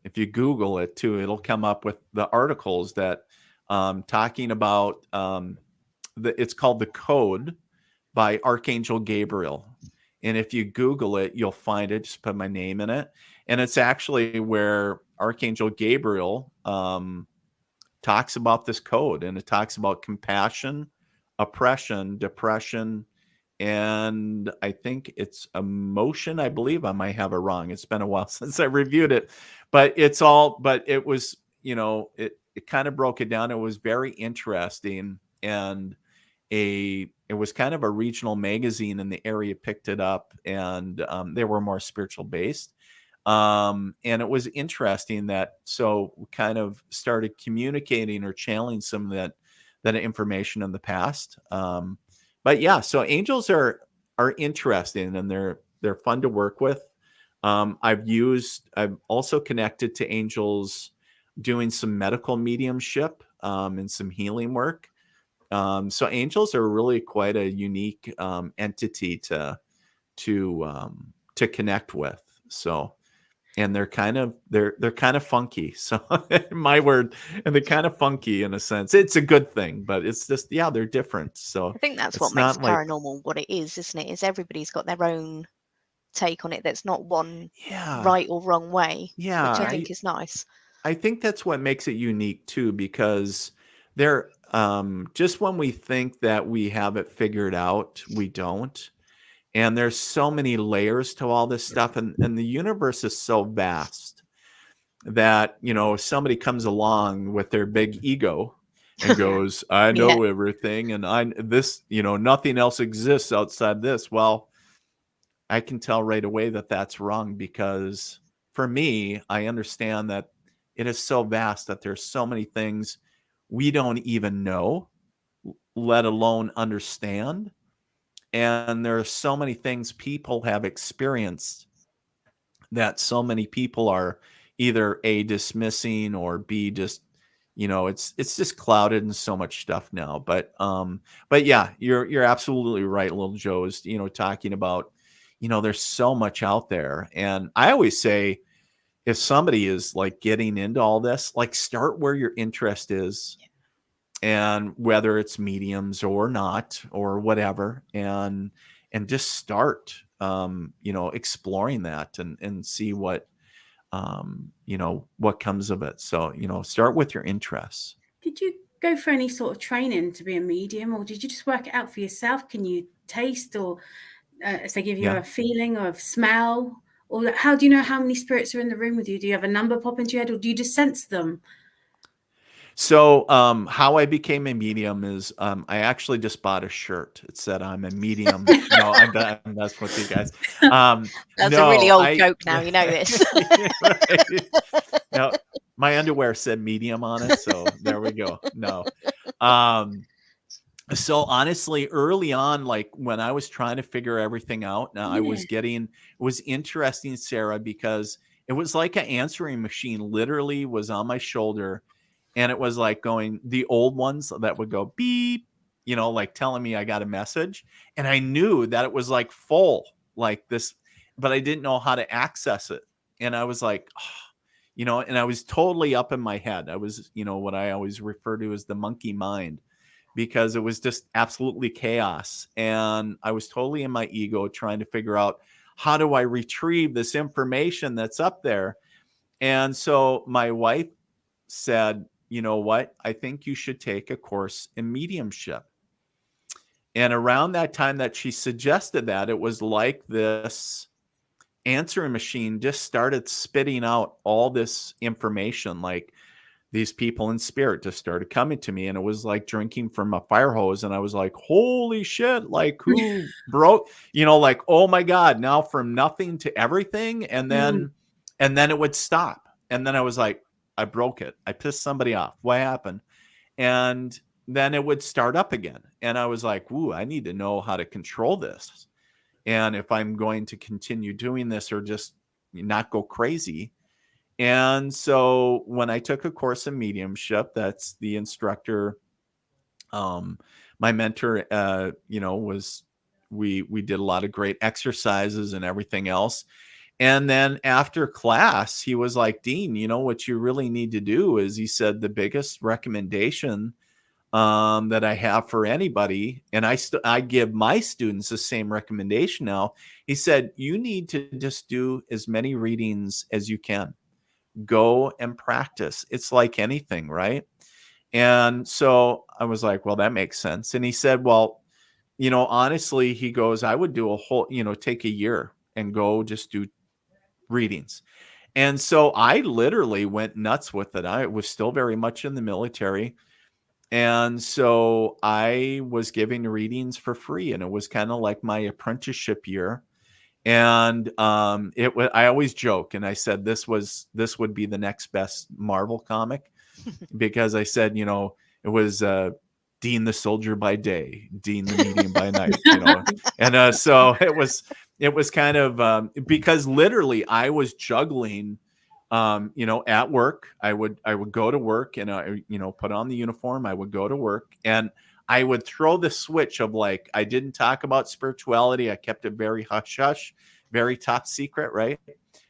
if you Google it too, it'll come up with the articles that talking about it's called The Code by Archangel Gabriel. And if you Google it, you'll find it. Just put my name in it. And it's actually where Archangel Gabriel talks about this code. And it talks about compassion, oppression, depression, and I think it's emotion. I believe I might have it wrong. It's been a while since I reviewed it, but it was, it kind of broke it down. It was very interesting. And it was kind of a regional magazine in the area picked it up, and they were more spiritual based. And it was interesting that, so we kind of started communicating or channeling some of that information in the past. But yeah, so angels are interesting, and they're fun to work with. I've also connected to angels doing some medical mediumship and some healing work. So angels are really quite a unique entity to connect with. So, and they're kind of funky. So my word, and they're kind of funky in a sense. It's a good thing, but it's just, they're different. So I think that's what makes paranormal what it is, isn't it? Is everybody's got their own take on it. That's not one right or wrong way. Yeah, which I think is nice. I think that's what makes it unique too, because they're just when we think that we have it figured out, we don't. And there's so many layers to all this stuff, and the universe is so vast that, if somebody comes along with their big ego and goes, I know everything, and nothing else exists outside this. Well, I can tell right away that that's wrong, because for me, I understand that it is so vast that there's so many things we don't even know, let alone understand. And there are so many things people have experienced that so many people are either A, dismissing, or B, just, it's just clouded in so much stuff now. But yeah, you're absolutely right, little Joe's, talking about, there's so much out there. And I always say, if somebody is like getting into all this, like, start where your interest is. And whether it's mediums or not, or whatever, and just start, exploring that and see what, what comes of it. So, start with your interests. Did you go for any sort of training to be a medium, or did you just work it out for yourself? Can you taste, or if they give you a feeling or a smell, or how do you know how many spirits are in the room with you? Do you have a number pop into your head, or do you just sense them? So, how I became a medium is, I actually just bought a shirt. It said I'm a medium. No, I'm messing with you guys. That's a really No, old joke now, you know this. right. No, my underwear said medium on it, so there we go. No. So honestly, early on, like when I was trying to figure everything out, now I was getting, it was interesting, Sarah, because it was like an answering machine literally was on my shoulder, and it was like going, the old ones that would go beep, you know, like telling me I got a message. And I knew that it was like full, like this, but I didn't know how to access it. And I was like, you know, and I was totally up in my head. I was, you know, what I always refer to as the monkey mind, because it was just absolutely chaos. And I was totally in my ego trying to figure out, how do I retrieve this information that's up there? And so my wife said, you know what? I think you should take a course in mediumship. And around that time that she suggested that, it was like this answering machine just started spitting out all this information. Like, these people in spirit just started coming to me, and it was like drinking from a fire hose. And I was like, holy shit, like who broke, you know, like, oh my God, now from nothing to everything. And then it would stop. And then I was like, I broke it. I pissed somebody off. What happened? And then it would start up again. And I was like, ooh, I need to know how to control this. And if I'm going to continue doing this or just not go crazy. And so when I took a course in mediumship, that's the instructor, my mentor, you know, was, we did a lot of great exercises and everything else. And then after class, he was like, Dean, you know, what you really need to do is, he said, the biggest recommendation that I have for anybody, and I give my students the same recommendation now. He said, you need to just do as many readings as you can. Go and practice. It's like anything, right? And so I was like, well, that makes sense. And he said, well, you know, honestly, he goes, I would do a whole, you know, take a year and go just do readings. And so I literally went nuts with it. I was still very much in the military. And so I was giving readings for free, and it was kind of like my apprenticeship year. And I always joke, and I said this would be the next best Marvel comic, because I said, you know, it was Dean the Soldier by day, Dean the Medium by night, you know. And so it was kind of because literally I was juggling, you know, at work. I would go to work, and you know, put on the uniform. I would go to work, and I would throw the switch of, like, I didn't talk about spirituality. I kept it very hush hush, very top secret, right?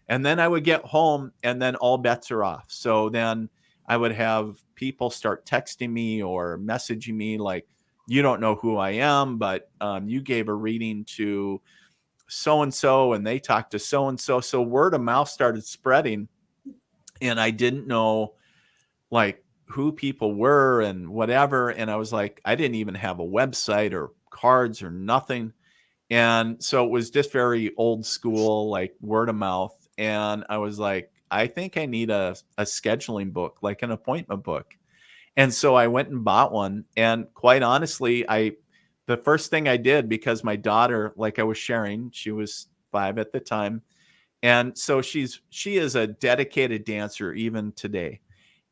And then I would get home, and then all bets are off. So then I would have people start texting me or messaging me like, you don't know who I am, but you gave a reading to so-and-so, and they talked to so-and-so. So word of mouth started spreading, and I didn't know, like, who people were and whatever. And I was like, I didn't even have a website or cards or nothing. And so it was just very old school, like word of mouth. And I was like, I think I need a scheduling book, like an appointment book. And so I went and bought one. And quite honestly, the first thing I did, because my daughter, like I was sharing, she was 5 at the time. And so she is a dedicated dancer even today.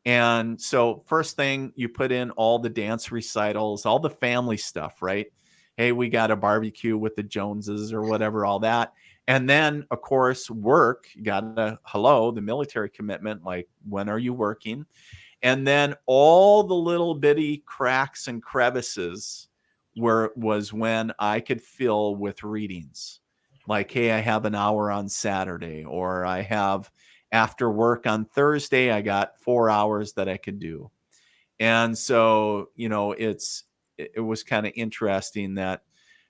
And so first thing, you put in all the dance recitals, all the family stuff, right? Hey, we got a barbecue with the Joneses or whatever, all that. And then, of course, work, you got the military commitment, like, when are you working? And then all the little bitty cracks and crevices was when I could fill with readings. Like, hey, I have an hour on Saturday, or I have after work on Thursday, I got 4 hours that I could do. And so, you know, it was kind of interesting that,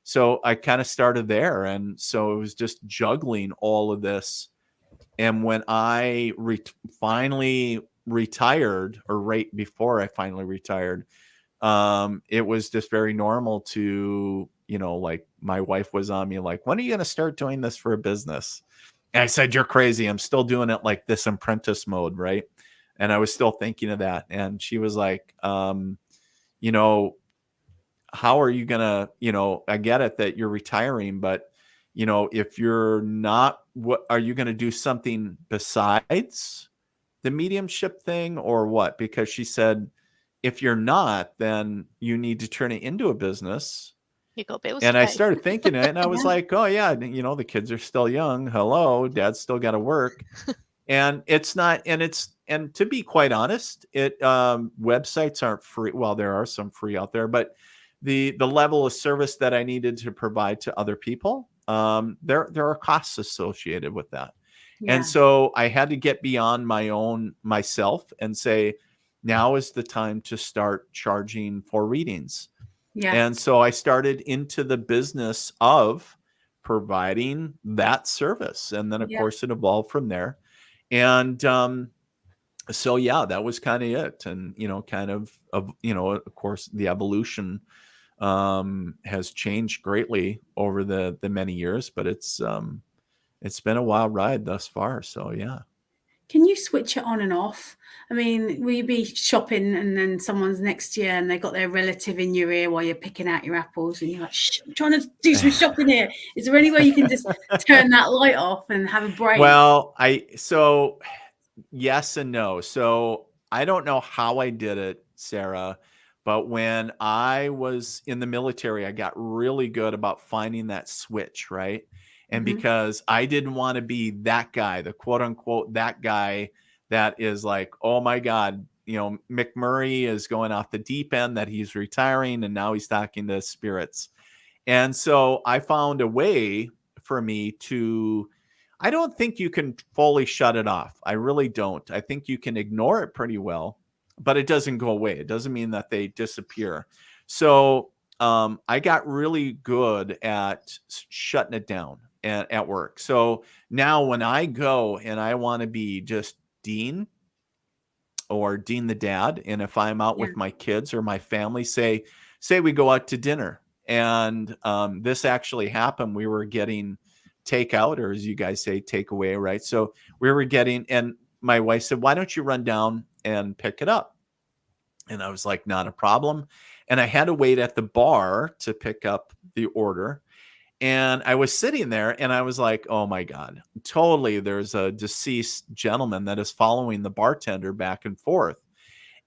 so I kind of started there. And so it was just juggling all of this. And when I finally retired, or right before I finally retired, it was just very normal to, you know, like, my wife was on me like, when are you going to start doing this for a business? And I said, you're crazy. I'm still doing it like this apprentice mode, right? And I was still thinking of that. And she was like, you know, how are you gonna, you know, I get it that you're retiring, but you know, if you're not, what are you gonna do something besides the mediumship thing or what? Because she said, if you're not, then you need to turn it into a business. You got bills And to I pay. started thinking it, and I was Yeah. like, oh yeah, you know, the kids are still young. Hello, dad's still got to work. And it's not, and to be quite honest, websites aren't free. Well, there are some free out there, but the level of service that I needed to provide to other people, there are costs associated with that. And Yeah. so I had to get beyond myself and say, now is the time to start charging for readings. Yeah. And so I started into the business of providing that service. And then, of Yeah. course, it evolved from there. And so, yeah, that was kind of it. And, you know, of course, the evolution has changed greatly over the many years, but it's been a wild ride thus far. So, yeah. Can you switch it on and off? I mean, will you be shopping and then someone's next to you and they got their relative in your ear while you're picking out your apples and you're like, shh, I'm trying to do some shopping here. Is there any way you can just turn that light off and have a break? Well, so yes and no. So I don't know how I did it, Sarah, but when I was in the military, I got really good about finding that switch, right? And because I didn't want to be that guy, the quote unquote, that guy that is like, oh my God, you know, McMurray is going off the deep end, that he's retiring and now he's talking to spirits. And so I found a way for me to, I don't think you can fully shut it off. I really don't. I think you can ignore it pretty well, but it doesn't go away. It doesn't mean that they disappear. So I got really good at shutting it down at work. So now when I go and I want to be just Dean or Dean the dad, and if I'm out with my kids or my family, say we go out to dinner, and this actually happened. We were getting takeout, or as you guys say, takeaway, right? So we were getting, and my wife said, why don't you run down and pick it up? And I was like, not a problem. And I had to wait at the bar to pick up the order. And I was sitting there and I was like, oh my God, totally. There's a deceased gentleman that is following the bartender back and forth.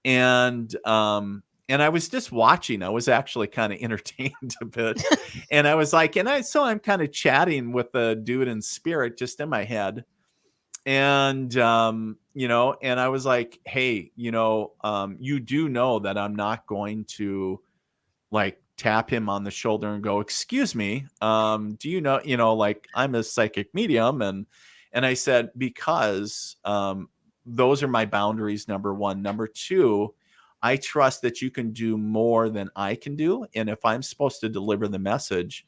And I was just watching. I was actually kind of entertained a bit. And I was like, so I'm kind of chatting with the dude in spirit just in my head. And, you know, and I was like, hey, you know, you do know that I'm not going to like tap him on the shoulder and go, excuse me, do you know, like I'm a psychic medium. And I said, because those are my boundaries, number one. Number two, I trust that you can do more than I can do. And if I'm supposed to deliver the message,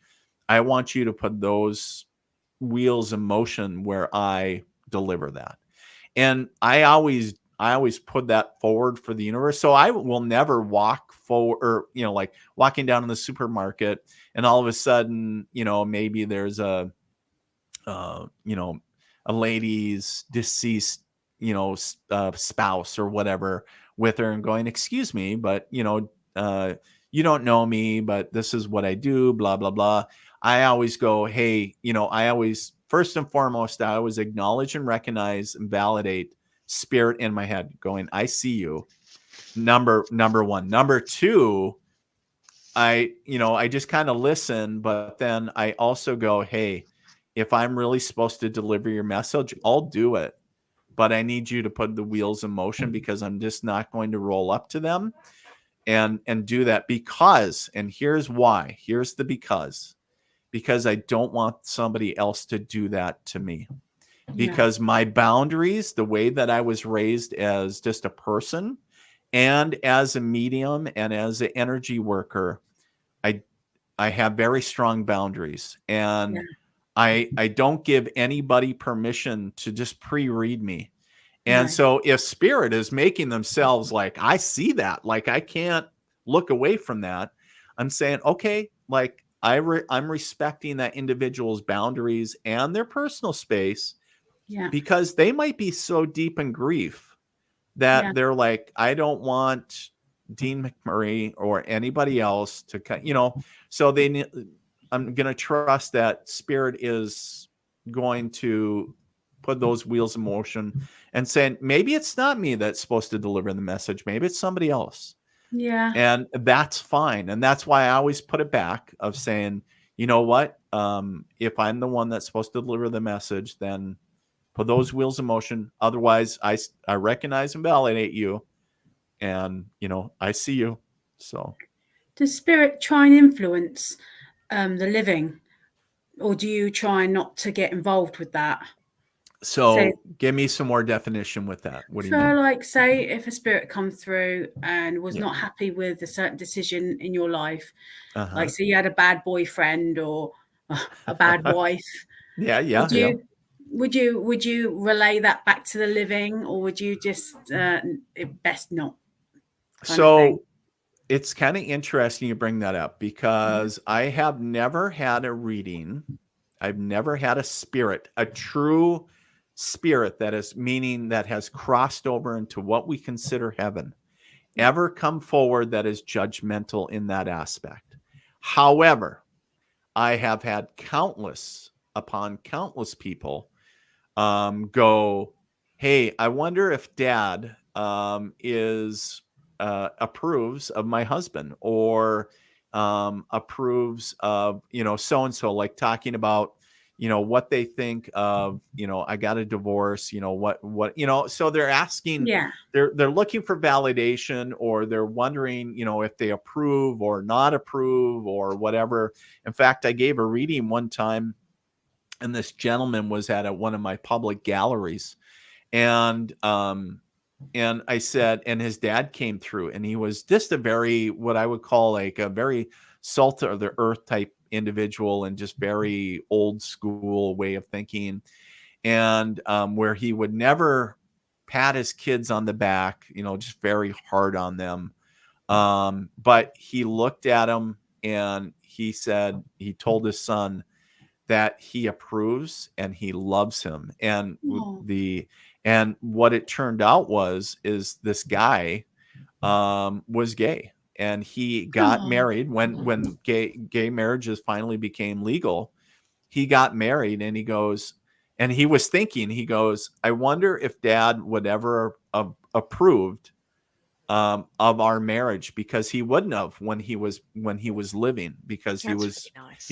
I want you to put those wheels in motion where I deliver that. And I always put that forward for the universe. So I will never walk forward, or, you know, like walking down in the supermarket and all of a sudden, you know, maybe there's a lady's deceased, you know, spouse or whatever with her and going, excuse me, but, you know, you don't know me, but this is what I do, blah, blah, blah. I always go, hey, you know, first and foremost, I always acknowledge and recognize and validate spirit in my head going, I see you. Number one. Number two, I just kind of listen, but then I also go, hey, if I'm really supposed to deliver your message, I'll do it. But I need you to put the wheels in motion, because I'm just not going to roll up to them and do that, because, and here's why, here's the because I don't want somebody else to do that to me. Because my boundaries, the way that I was raised as just a person and as a medium and as an energy worker, I have very strong boundaries, and I don't give anybody permission to just pre-read me. And so if spirit is making themselves like, I see that, like I can't look away from that, I'm saying, okay, like I'm respecting that individual's boundaries and their personal space. Yeah. Because they might be so deep in grief that Yeah. they're like, I don't want Dean McMurray or anybody else to cut, so I'm going to trust that spirit is going to put those wheels in motion and saying, maybe it's not me that's supposed to deliver the message. Maybe it's somebody else. Yeah. And that's fine. And that's why I always put it back of saying, you know what? If I'm the one that's supposed to deliver the message, then put those wheels in motion. Otherwise, I recognize and validate you, and I see you. So, does spirit try and influence the living, or do you try not to get involved with that? So give me some more definition with that. What do you So, mean? like, say if a spirit comes through and was Yeah. not happy with a certain decision in your life, Uh-huh. like, say you had a bad boyfriend or a bad wife. Yeah. Would you relay that back to the living, or would you just best not? So it's kind of interesting you bring that up, because I have never had a reading. I've never had a spirit, a true spirit that is meaning that has crossed over into what we consider heaven, ever come forward that is judgmental in that aspect. However, I have had countless upon countless people go, hey, I wonder if Dad is approves of my husband, or approves of so and so, like talking about what they think of I got a divorce, what so they're asking, they're looking for validation, or they're wondering if they approve or not approve or whatever. In fact, I gave a reading one time, and this gentleman was at one of my public galleries, and I said, and his dad came through, and he was just a very, what I would call like a very salt of the earth type individual, and just very old school way of thinking, and where he would never pat his kids on the back, just very hard on them. But he looked at him and he said, he told his son that he approves and he loves him. And and what it turned out is this guy was gay, and he got married when gay marriages finally became legal. He got married, and he goes, and he was thinking, he goes, I wonder if Dad would ever approved of our marriage, because he wouldn't have when he was living, because he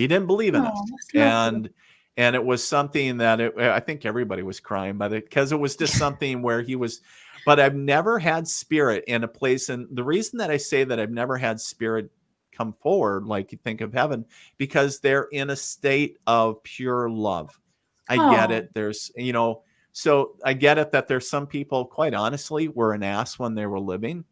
didn't believe in us. And it was something that I think everybody was crying by it, because it was just something where he was. But I've never had spirit in a place, and the reason that I say that I've never had spirit come forward, like you think of heaven, because they're in a state of pure love. I get it. There's so I get it that there's some people, quite honestly, were an ass when they were living,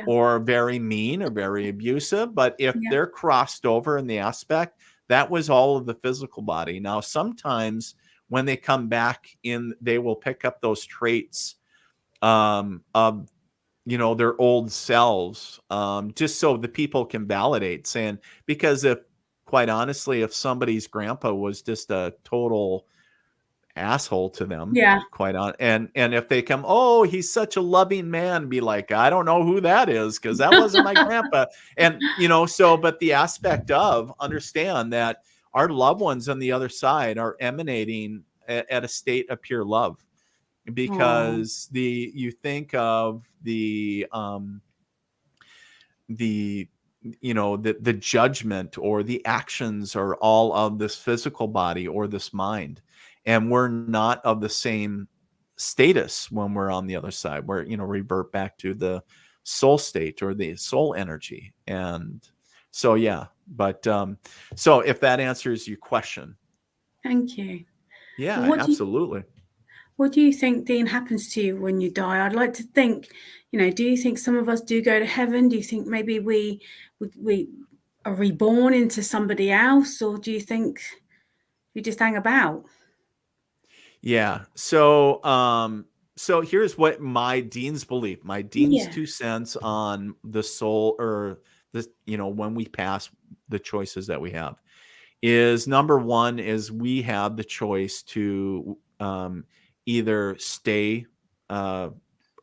or very mean or very abusive. But if they're crossed over in the aspect, that was all of the physical body. Now, sometimes when they come back in, they will pick up those traits of their old selves, just so the people can validate, saying, because if, quite honestly, if somebody's grandpa was just a total asshole to them, quite on, and if they come, oh, he's such a loving man, be like, I don't know who that is, because that wasn't my grandpa. And so, but the aspect of understand that our loved ones on the other side are emanating at a state of pure love, because you think of the judgment or the actions are all of this physical body or this mind. And we're not of the same status when we're on the other side, where, revert back to the soul state or the soul energy. And so, yeah. But so if that answers your question. Thank you. Yeah, absolutely. What do you think, Dean, happens to you when you die? I'd like to think, do you think some of us do go to heaven? Do you think maybe we are reborn into somebody else? Or do you think we just hang about? Yeah. So here's what my Dean's belief, my Dean's 2 cents on the soul, or this, when we pass, the choices that we have is, number one is we have the choice to either stay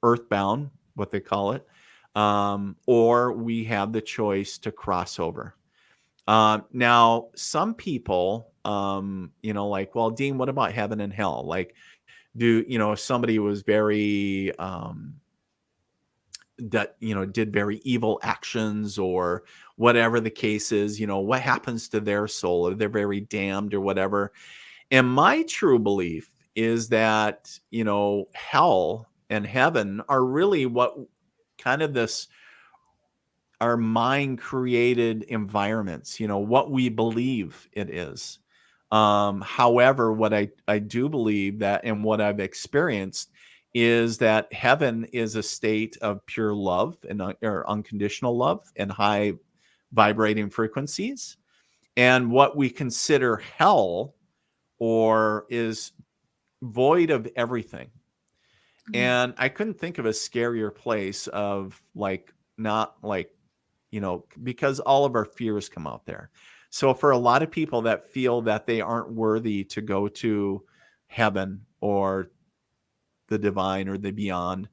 earthbound, what they call it, or we have the choice to cross over. Now, some people, like, well, Dean, what about heaven and hell? Like, if somebody was very, did very evil actions or whatever the case is, what happens to their soul? Are they very damned or whatever? And my true belief is that, hell and heaven are really what kind of our mind created environments, what we believe it is. However, what I do believe that, and what I've experienced, is that heaven is a state of pure love and or unconditional love and high vibrating frequencies. And what we consider hell is void of everything. And I couldn't think of a scarier place of because all of our fears come out there. So for a lot of people that feel that they aren't worthy to go to heaven or the divine or the beyond,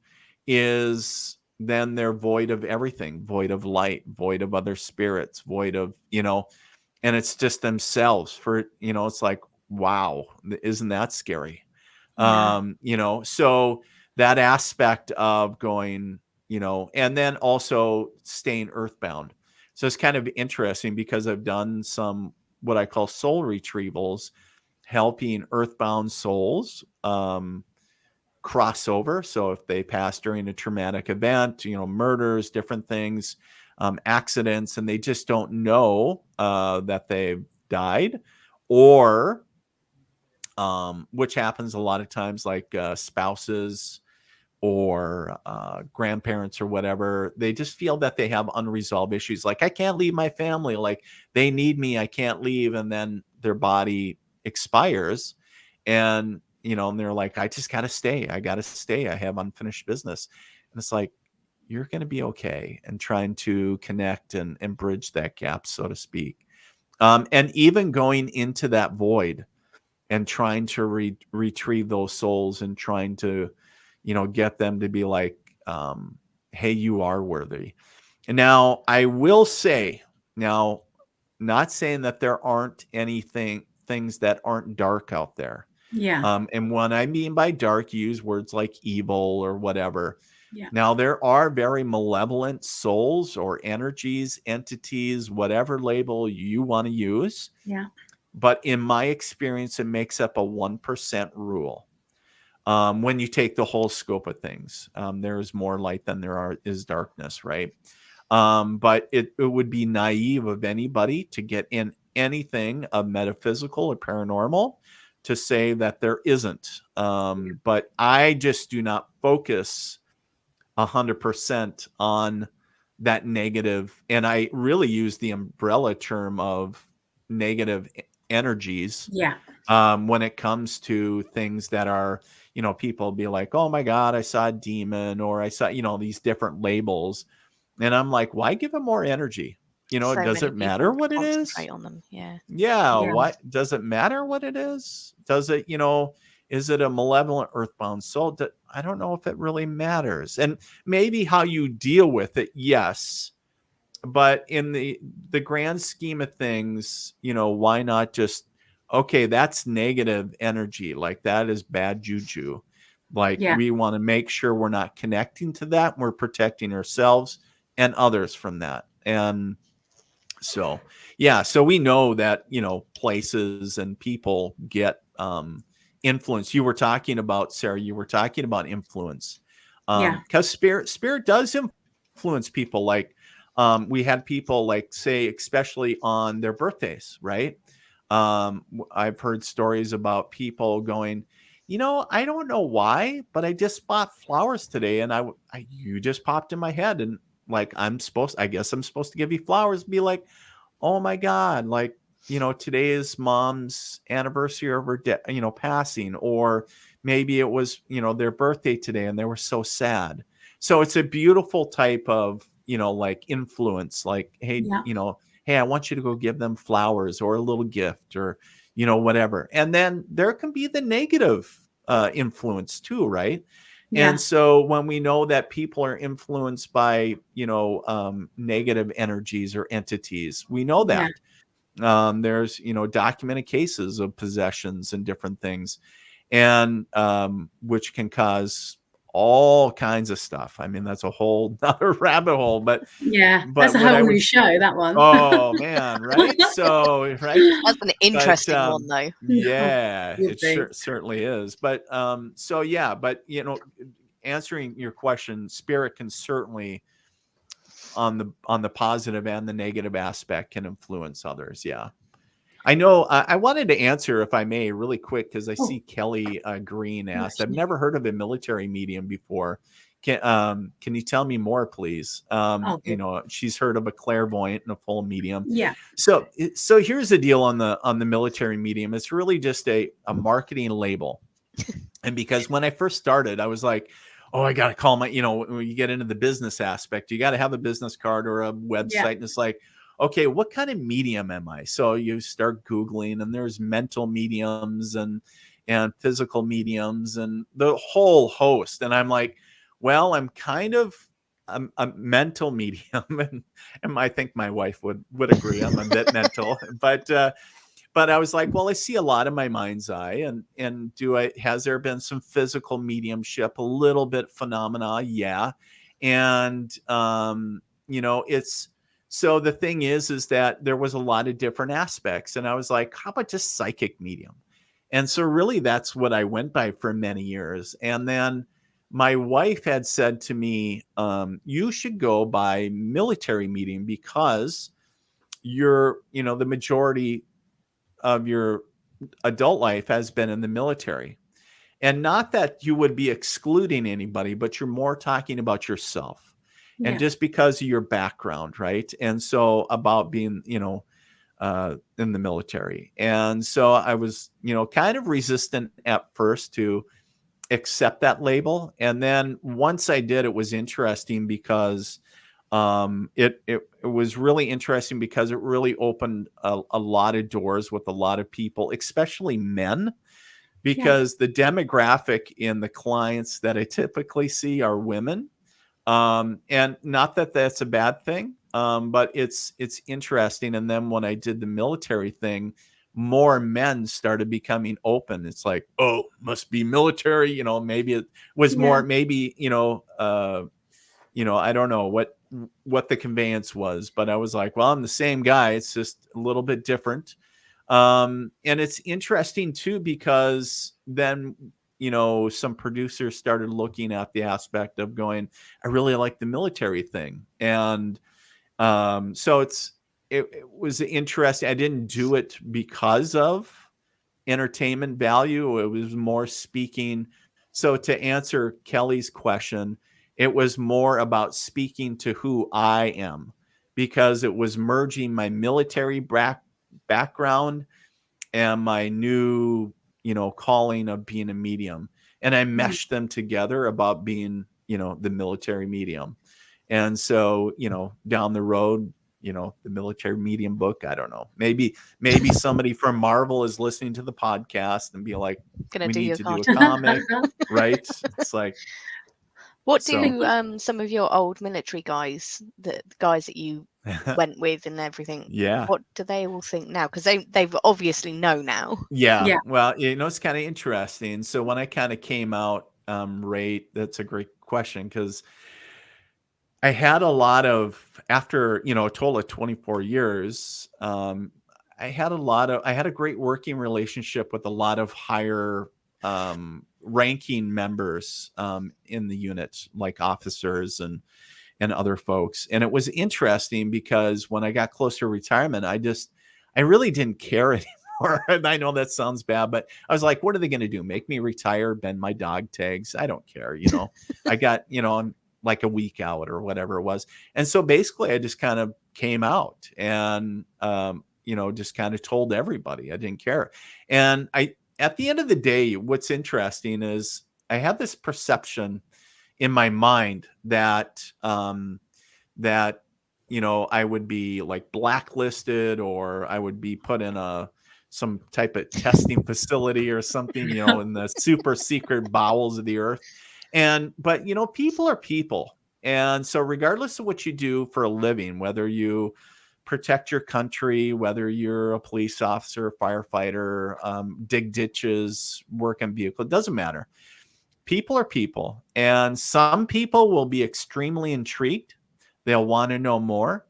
is then they're void of everything, void of light, void of other spirits, void of, and it's just themselves it's like, wow, isn't that scary? Yeah. So that aspect of going, and then also staying earthbound. So it's kind of interesting because I've done some, what I call soul retrievals, helping earthbound souls cross over. So if they pass during a traumatic event, murders, different things, accidents, and they just don't know that they've died, or which happens a lot of times, like spouses or grandparents or whatever, they just feel that they have unresolved issues. Like, I can't leave my family. Like, they need me. I can't leave. And then their body expires. And, and they're like, I just got to stay. I got to stay. I have unfinished business. And it's like, you're going to be okay. And trying to connect and bridge that gap, so to speak. And even going into that void and trying to retrieve those souls and trying to, get them to be like, hey, you are worthy. And now I will say, not saying that there aren't things that aren't dark out there. Yeah. And when I mean by dark, you use words like evil or whatever. Yeah. Now, there are very malevolent souls or energies, entities, whatever label you want to use. Yeah. But in my experience, it makes up a 1% rule. When you take the whole scope of things, there's more light than there is darkness, right? But it would be naive of anybody to get in anything of metaphysical or paranormal to say that there isn't. But I just do not focus 100% on that negative. And I really use the umbrella term of negative energies. Yeah. When it comes to things that are, people be like, oh my God, I saw a demon, or I saw, these different labels. And I'm like, why give it more energy? Does it matter what it is? On them. Yeah. What does it matter what it is? Does it, is it a malevolent earthbound soul? I don't know if it really matters. And maybe how you deal with it, yes. But in the grand scheme of things, why not just, okay, that's negative energy. Like, that is bad juju. Like, we want to make sure we're not connecting to that. We're protecting ourselves and others from that. And so, so we know that, places and people get influence. You were talking about, Sarah, influence. Because spirit does influence people. Like, we had people, like, say, especially on their birthdays, right? I've heard stories about people going, I don't know why, but I just bought flowers today, and you just popped in my head, and like, I guess I'm supposed to give you flowers. Be like, oh my God, like, today is mom's anniversary of her passing, or maybe it was, their birthday today and they were so sad. So it's a beautiful type of, like, influence, like, hey, hey, I want you to go give them flowers or a little gift or, whatever. And then there can be the negative influence too, right? Yeah. And so when we know that people are influenced by, negative energies or entities, we know Yeah. that. There's, documented cases of possessions and different things, and which can cause all kinds of stuff. I mean, that's a whole other rabbit hole, but Yeah. That's a what I whole would, new show, that one. oh man, right? So, right. That's an interesting one, though. Yeah, Would it be. certainly is. But so yeah, but answering your question, spirit can certainly on the positive and the negative aspect can influence others. Yeah. I know. I wanted to answer, if I may, really quick, because I see Kelly Green asked. I've never heard of a military medium before. Can you tell me more, please? She's heard of a clairvoyant and a full medium. Yeah. So here's the deal on the military medium. It's really just a marketing label. And because when I first started, I was like, oh, I got to call my, when you get into the business aspect, you got to have a business card or a website. Yeah. And it's like, okay, what kind of medium am I? So you start Googling, and there's mental mediums and physical mediums and the whole host. And I'm like, well, I'm kind of a mental medium. And I think my wife would agree. I'm a bit mental, but I was like, well, I see a lot in my mind's eye, and has there been some physical mediumship, a little bit phenomena? Yeah. And, so the thing is that there was a lot of different aspects, and I was like, how about just psychic medium? And so really that's what I went by for many years. And then my wife had said to me, you should go by military medium, because the majority of your adult life has been in the military. And not that you would be excluding anybody, but you're more talking about yourself. And just because of your background, right? And so about being, in the military. And so I was, kind of resistant at first to accept that label. And then once I did, it was interesting because it was really interesting because it really opened a lot of doors with a lot of people, especially men, because the demographic in the clients that I typically see are women. And not that that's a bad thing, but it's interesting. And then when I did the military thing, more men started becoming open. It's like, oh, must be military. Maybe it was more, maybe, I don't know what the conveyance was, but I was like, well, I'm the same guy. It's just a little bit different. And it's interesting too, because then, some producers started looking at the aspect of going, I really like the military thing. And so it was interesting. I didn't do it because of entertainment value. It was more speaking. So to answer Kelly's question, it was more about speaking to who I am, because it was merging my military background and my new, calling of being a medium. And I meshed them together about being, the military medium. And so, down the road, the military medium book, I don't know, maybe somebody from Marvel is listening to the podcast and be like, we need to do a comic, right? It's like, what do some of your old military guys, the guys that you went with and everything, what do they all think now? Because they've obviously know now. Well, it's kind of interesting. So when I kind of came out, that's a great question, because I had a lot of, after a total of 24 years, I had a great working relationship with a lot of higher ranking members in the unit, like officers and other folks. And it was interesting because when I got close to retirement, I really didn't care anymore. And I know that sounds bad, but I was like, what are they going to do? Make me retire, bend my dog tags? I don't care. I got, I'm like a week out or whatever it was. And so basically I just kind of came out and, just kind of told everybody I didn't care. And at the end of the day, what's interesting is I had this perception in my mind that I would be like blacklisted, or I would be put in some type of testing facility or something, in the super secret bowels of the earth. But people are people. And so regardless of what you do for a living, whether you protect your country, whether you're a police officer, firefighter, dig ditches, work on vehicle, it doesn't matter. People are people. And some people will be extremely intrigued. They'll want to know more.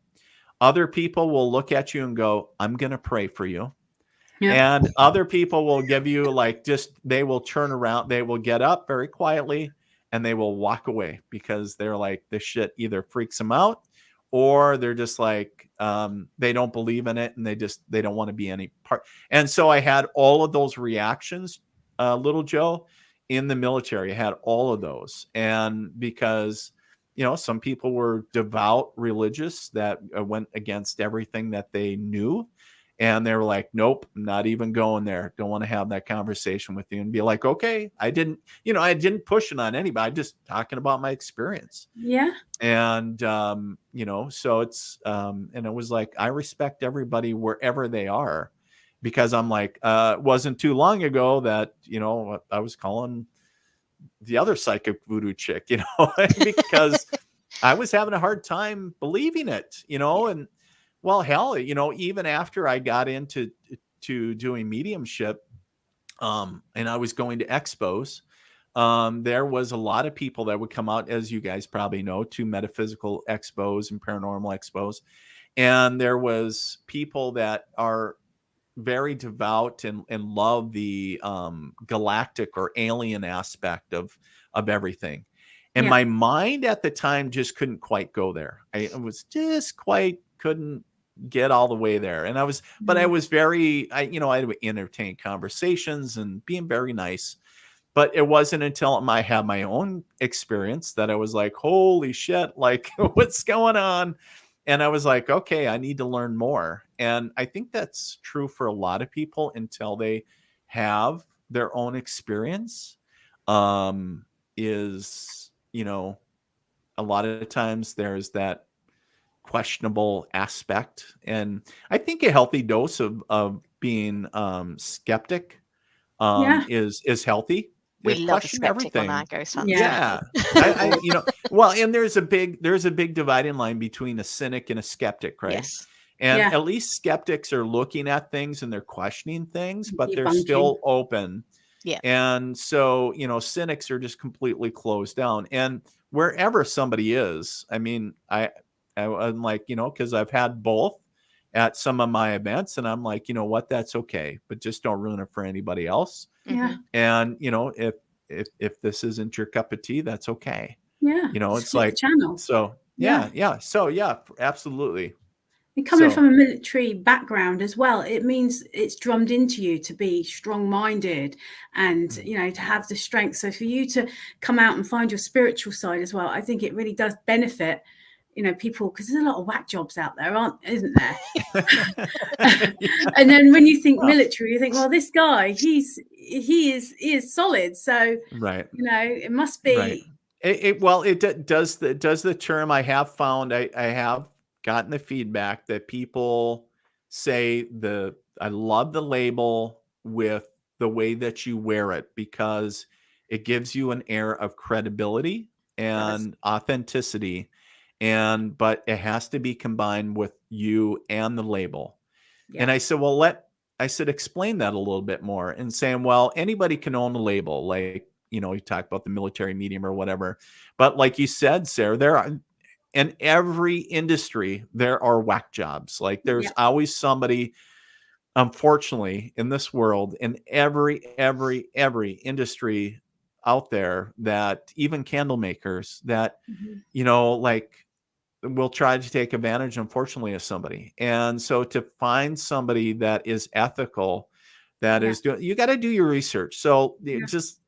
Other people will look at you and go, I'm going to pray for you. Yeah. And other people will give you they will turn around. They will get up very quietly and they will walk away because they're like, this shit either freaks them out or they're just like, they don't believe in it and they don't want to be any part. And so I had all of those reactions, little Joe, in the military. I had all of those. And because, some people were devout religious that went against everything that they knew. And they were like, nope, I'm not even going there. Don't want to have that conversation with you. And be like, okay, I didn't push it on anybody. I'm just talking about my experience. Yeah. And, so it's, and it was like, I respect everybody wherever they are because I'm like, it wasn't too long ago that, I was calling the other psychic voodoo chick, because I was having a hard time believing it, and well, hell, even after I got into doing mediumship, and I was going to expos, there was a lot of people that would come out, as you guys probably know, to metaphysical expos and paranormal expos. And there was people that are very devout and love the galactic or alien aspect of everything. And my mind at the time just couldn't quite go there. I was just couldn't get all the way there. And I was very, I would entertain conversations and being very nice. But it wasn't until I had my own experience that I was like, holy shit, like what's going on? And I was like, okay, I need to learn more. And I think that's true for a lot of people until they have their own experience. A lot of times there's that questionable aspect. And I think a healthy dose of being skeptic is healthy. We love a skeptic on our ghost hunt. Yeah. Well, and there's a big dividing line between a cynic and a skeptic, right? Yes. And at least skeptics are looking at things and they're questioning things, but they're still open. Yeah. And so, cynics are just completely closed down. And wherever somebody is, I mean, I'm like, because I've had both at some of my events, and I'm like, what, that's okay, but just don't ruin it for anybody else. Yeah. And if this isn't your cup of tea, that's okay. Yeah. It's like channel. So yeah. So yeah, absolutely. And coming from a military background as well, it means it's drummed into you to be strong-minded and, to have the strength. So for you to come out and find your spiritual side as well, I think it really does benefit, people, because there's a lot of whack jobs out there, isn't there? And then when you think military, you think, well, this guy, he is solid. So, right. It must be. Right. It does the term. I have found, I have gotten the feedback that people say I love the label with the way that you wear it because it gives you an air of credibility and authenticity. But it has to be combined with you and the label. Yeah. And I said, explain that a little bit more, and saying, well, anybody can own a label. Like, you talk about the military medium or whatever, but like you said, Sarah, there are, in every industry, there are whack jobs. Like there's always somebody, unfortunately, in this world, in every industry out there, that even candle makers that, will try to take advantage, unfortunately, of somebody. And so to find somebody that is ethical, that is doing, you got to do your research. So just,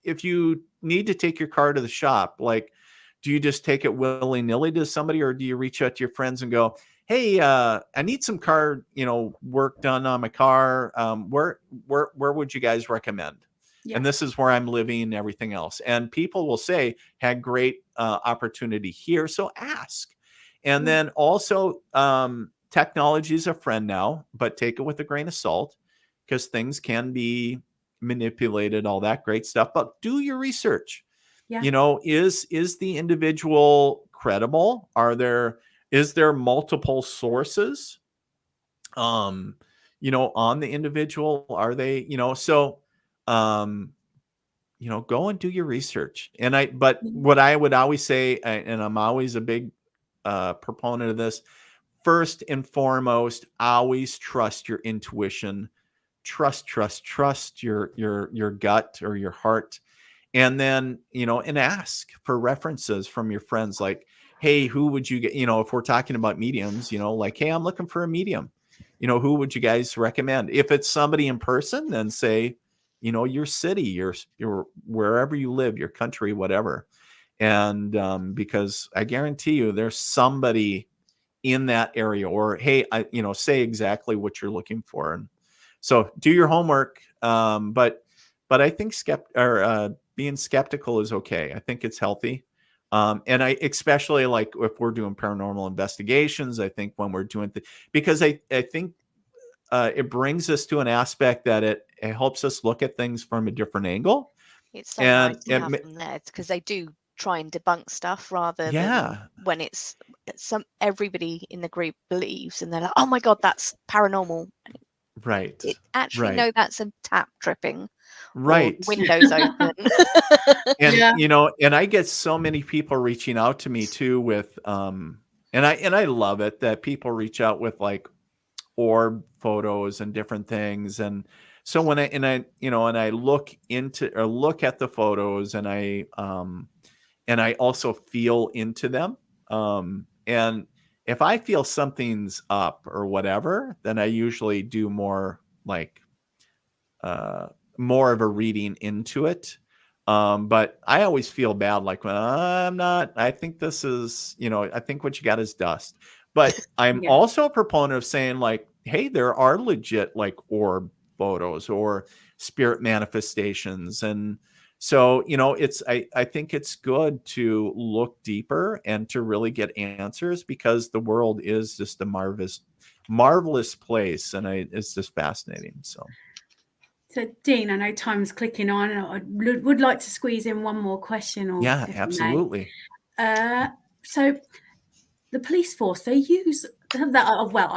if you need to take your car to the shop, like, do you just take it willy-nilly to somebody, or do you reach out to your friends and go, hey, I need some car, work done on my car. Where would you guys recommend? Yeah. And this is where I'm living and everything else. And people will say, had great opportunity here. So ask. And then also, technology is a friend now, but take it with a grain of salt, because things can be manipulated, all that great stuff. But do your research. Yeah. You know, is the individual credible? Is there multiple sources, you know, on the individual? Are they, you know, so, um, you know, go and do your research. But Mhm. what I would always say, and I'm always a big proponent of this, first and foremost, always trust your intuition. Trust your gut or your heart. And then, you know, and ask for references from your friends, like, hey, who would you get, you know, if we're talking about mediums, you know, like, hey, I'm looking for a medium, you know, who would you guys recommend? If it's somebody in person, then say, you know, your city, your wherever you live, your country, whatever. And because I guarantee you there's somebody in that area, or hey, you know, say exactly what you're looking for. And so do your homework. But I think being skeptical is okay. I think it's healthy. And I especially like if we're doing paranormal investigations, I think when we're doing because I think it brings us to an aspect that it helps us look at things from a different angle. It's so And nice to have them there because they do try and debunk stuff rather than when it's everybody in the group believes and they're like, oh my God, that's paranormal. Right. Actually, no, that's a tap tripping. Right. Or windows open. And you know, and I get so many people reaching out to me too with and I love it that people reach out with like orb photos and different things. And so when I you know, and I look at the photos, and I also feel into them. And if I feel something's up or whatever, then I usually do more like more of a reading into it. But I always feel bad, like when I think this is, you know, I think what you got is dust. But I'm Yeah. also a proponent of saying like, hey, there are legit like orb photos or spirit manifestations. And so, you know, I think it's good to look deeper and to really get answers, because the world is just a marvelous place. And it's just fascinating. So, Dean, I know time's clicking on, and I would like to squeeze in one more question. Or Yeah, if absolutely. I may. So, the police force, they use that. Well,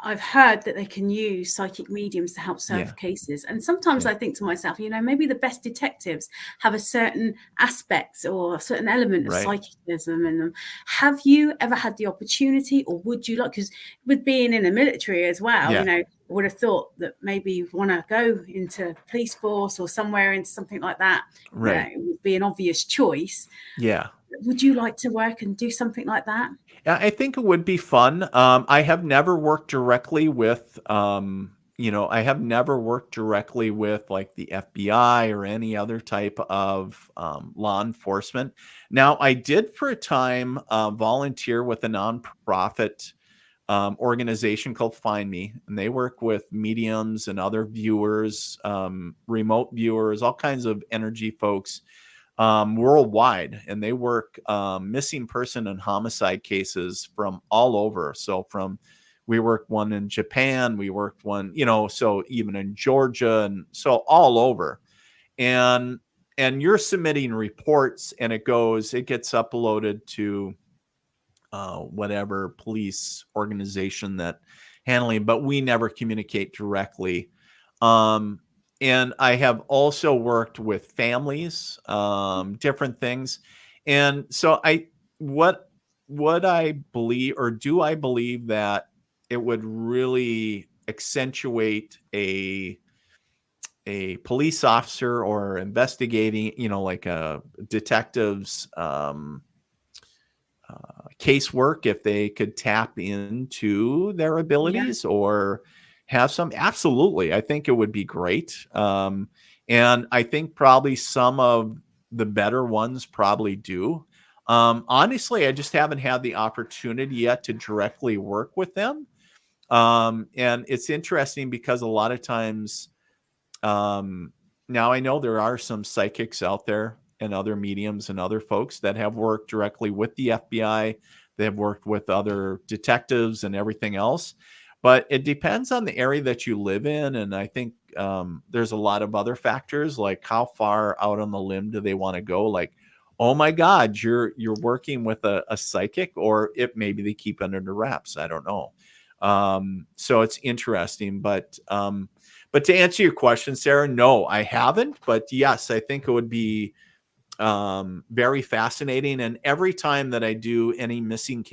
I've heard that they can use psychic mediums to help solve cases. And sometimes I think to myself, you know, maybe the best detectives have a certain aspect or a certain element of psychicism in them. Have you ever had the opportunity, or would you like, because with being in the military as well, you know, I would have thought that maybe you want to go into police force or somewhere into something like that. Right. It would be an obvious choice. Yeah. Would you like to work and do something like that? I think it would be fun. I have never worked directly with, you know, I have never worked directly with like the FBI or any other type of law enforcement. Now, I did for a time volunteer with a nonprofit organization called Find Me, and they work with mediums and other viewers, remote viewers, all kinds of energy folks worldwide, and they work missing person and homicide cases from all over. So we worked one in Japan, we worked one, you know, so even in Georgia, and so all over. And you're submitting reports, and it gets uploaded to whatever police organization that handling, but we never communicate directly. And I have also worked with families, different things. And so what I believe, or do I believe that it would really accentuate a police officer or investigating, you know, like a detective's, casework, if they could tap into their abilities or have some. Absolutely, I think it would be great. And I think probably some of the better ones probably do. Honestly, I just haven't had the opportunity yet to directly work with them. And it's interesting because a lot of times, now I know there are some psychics out there and other mediums and other folks that have worked directly with the FBI. They have worked with other detectives and everything else. But it depends on the area that you live in. And I think there's a lot of other factors, like how far out on the limb do they want to go? Like, oh my God, you're working with a psychic, or if maybe they keep it under wraps. I don't know. So it's interesting, but to answer your question, Sarah, no, I haven't, but yes, I think it would be very fascinating. And every time that I do any missing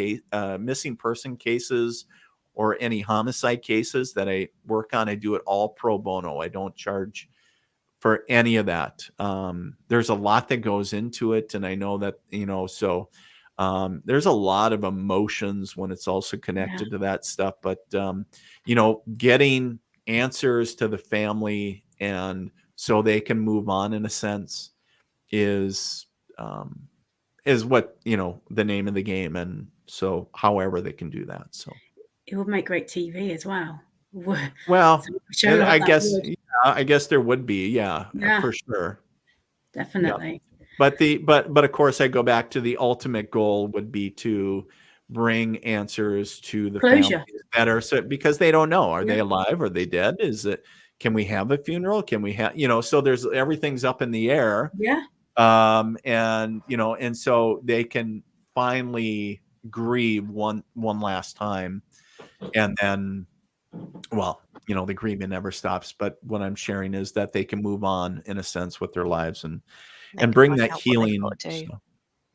person cases or any homicide cases that I work on, I do it all pro bono. I don't charge for any of that. There's a lot that goes into it. And I know that, so there's a lot of emotions when it's also connected to that stuff. But, getting answers to the family and so they can move on in a sense is what, the name of the game. And so however they can do that. So it would make great TV as well. Well, So I guess there would be, for sure. Definitely. Yeah. But of course I go back to the ultimate goal would be to bring answers to the closure better, so because they don't know, are they alive, are they dead, can we have a funeral, can we have, so there's everything's up in the air. And so they can finally grieve one last time, and then, well, the grieving never stops, but what I'm sharing is that they can move on in a sense with their lives and bring that healing.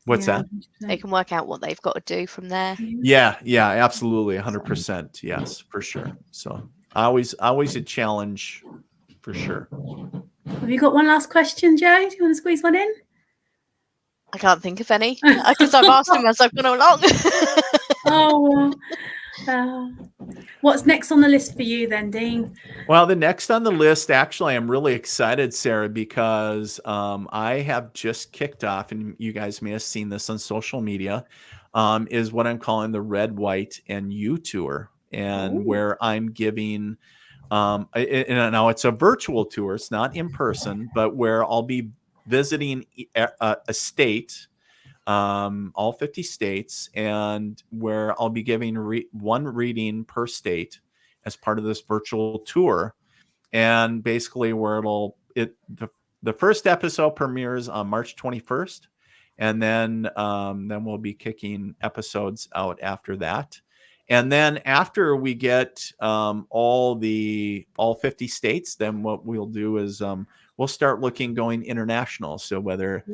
What's that? They can work out what they've got to do from there. Yeah, absolutely. 100%. Yes, for sure. So always a challenge for sure. Have you got one last question, Joe? Do you want to squeeze one in? I can't think of any because I've asked them as I've gone along. What's next on the list for you then, Dean? Well, the next on the list, actually, I'm really excited, Sarah, because I have just kicked off, and you guys may have seen this on social media, is what I'm calling the Red, White, and You Tour, and where I'm giving, and now it's a virtual tour, it's not in person, but where I'll be visiting a state, all 50 states, and where I'll be giving one reading per state as part of this virtual tour. And basically where the first episode premieres on March 21st. And then we'll be kicking episodes out after that. And then after we get all 50 states, then what we'll do is we'll start going international. So whether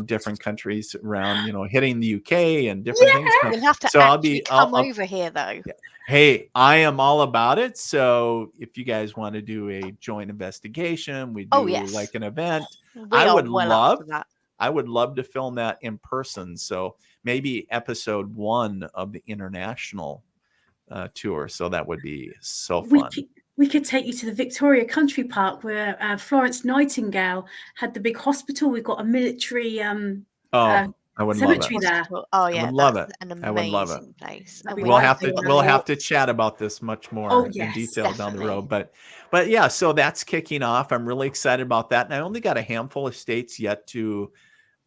different countries around, hitting the UK and different things. You'll have to come over here though. Hey, I am all about it. So if you guys want to do a joint investigation, we do like an event. I would love to film that in person. So maybe episode 1 of the international tour. So that would be so fun. We could take you to the Victoria Country Park where Florence Nightingale had the big hospital. We've got a military I would cemetery love there. Oh yeah, I would love it. An I would love it. amazing place. We'll have to chat about this much more in detail down the road. But yeah, so that's kicking off. I'm really excited about that. And I only got a handful of states yet to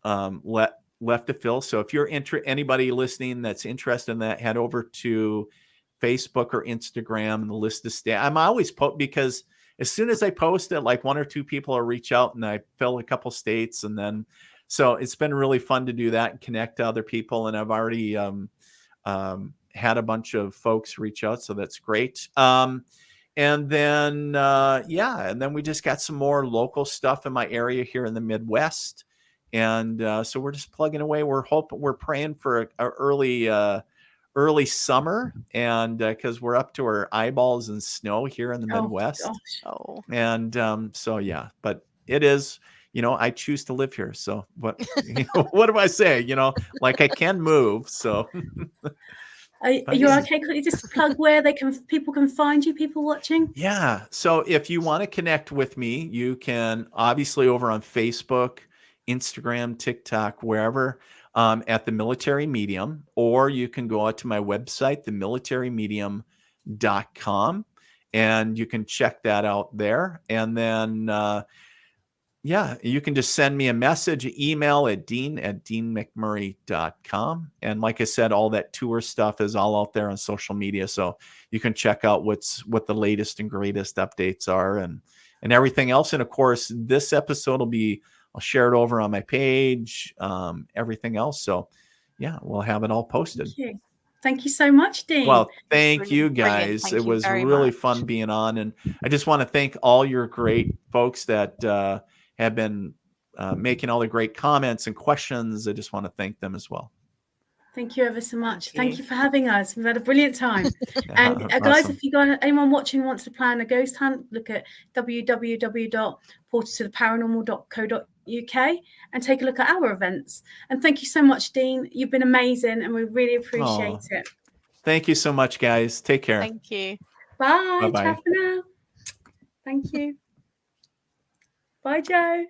left to fill. So if you're anybody listening that's interested in that, head over to Facebook or Instagram and the list of states. I'm always because as soon as I post it, like 1 or 2 people will reach out and I fill a couple states. And then, so it's been really fun to do that and connect to other people. And I've already had a bunch of folks reach out. So that's great. And then, and then we just got some more local stuff in my area here in the Midwest. And so we're just plugging away. We're praying for a early summer, and because we're up to our eyeballs in snow here in the Midwest. And so yeah, but it is, I choose to live here. So what what do I say? Like I can move. So are you okay? Could you just plug where people can find you, people watching? Yeah. So if you want to connect with me, you can obviously over on Facebook, Instagram, TikTok, wherever, at The Military Medium, or you can go out to my website, themilitary.medium.com, and you can check that out there. And then, you can just send me a message, email at dean@deanmcmurray.com. And like I said, all that tour stuff is all out there on social media. So you can check out what the latest and greatest updates are and everything else. And of course, this episode will be I'll share it over on my page, everything else. So yeah, we'll have it all posted. Thank you so much, Dean. Well, thank you guys. Thank it you was very really much. fun being on. And I just want to thank all your great folks that have been making all the great comments and questions. I just want to thank them as well. Thank you ever so much. Thank you for having us. We've had a brilliant time. And guys, Awesome. if you got anyone watching wants to plan a ghost hunt, look at www.portaltotheparanormal.co.uk and take a look at our events. And thank you so much, Dean. You've been amazing, and we really appreciate it. Thank you so much, guys. Take care. Thank you. Bye. Bye-bye. Ciao for now. Thank you. Bye, Joe.